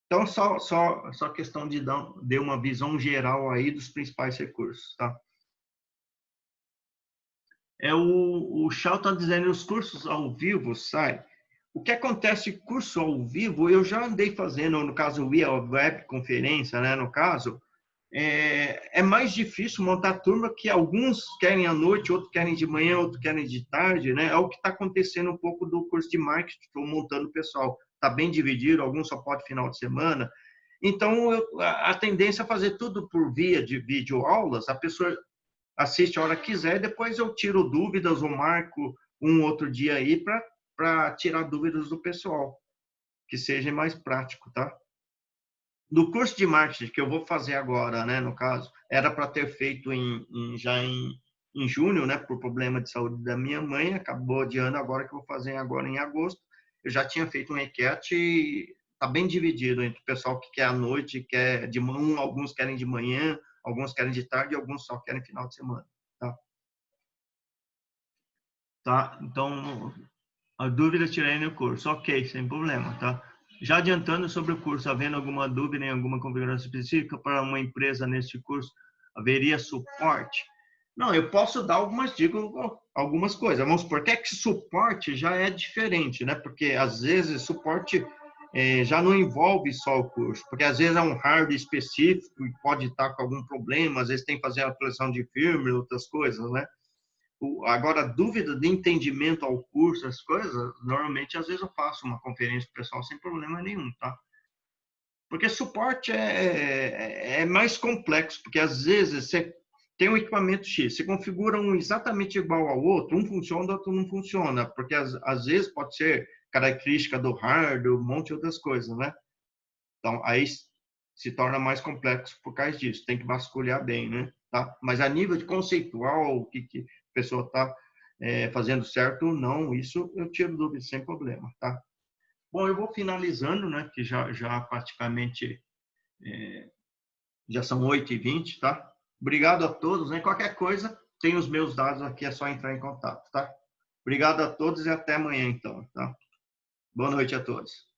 Então, só questão de dar uma visão geral aí dos principais recursos, tá? O Shao está dizendo os cursos ao vivo, sai. O que acontece curso ao vivo, eu já andei fazendo, no caso, via web conferência, né, no caso, é mais difícil montar turma que alguns querem à noite, outros querem de manhã, outros querem de tarde, né? É o que está acontecendo um pouco do curso de marketing, estou montando o pessoal. Está bem dividido, alguns só pode final de semana. Então, a tendência é fazer tudo por via de videoaulas, a pessoa assiste a hora que quiser, depois eu tiro dúvidas ou marco um outro dia aí para tirar dúvidas do pessoal, que seja mais prático, tá? Do curso de marketing que eu vou fazer agora, né, no caso, era para ter feito já em junho, né, por problema de saúde da minha mãe, acabou adiando agora que eu vou fazer agora em agosto. Eu já tinha feito um enquete e está bem dividido entre o pessoal que quer à noite, quer de manhã, alguns querem de manhã, alguns querem de tarde e alguns só querem final de semana, tá? Tá? Então, a dúvida tirei no curso. Ok, sem problema, tá? Já adiantando sobre o curso, havendo alguma dúvida em alguma configuração específica para uma empresa neste curso, haveria suporte? Não, eu posso dar algumas dicas, algumas coisas. Vamos supor, que suporte já é diferente, né? Porque, às vezes, suporte já não envolve só o curso, porque, às vezes, é um hardware específico e pode estar com algum problema, às vezes tem que fazer a atualização de firmware, outras coisas, né? Agora, dúvida de entendimento ao curso, as coisas, normalmente, às vezes eu faço uma conferência pessoal sem problema nenhum, tá? Porque suporte é mais complexo, porque às vezes você tem um equipamento X, você configura um exatamente igual ao outro, um funciona, o outro não funciona, porque às vezes pode ser característica do hardware, um monte de outras coisas, né? Então, aí se torna mais complexo por causa disso, tem que vasculhar bem, né? Tá? Mas a nível de conceitual, o que a pessoa está fazendo certo ou não, isso eu tiro dúvida sem problema, tá? Bom, eu vou finalizando, né? Que já praticamente já são 8h20, tá? Obrigado a todos, né? Qualquer coisa, tem os meus dados aqui, é só entrar em contato, tá? Obrigado a todos e até amanhã, então. Tá? Boa noite a todos.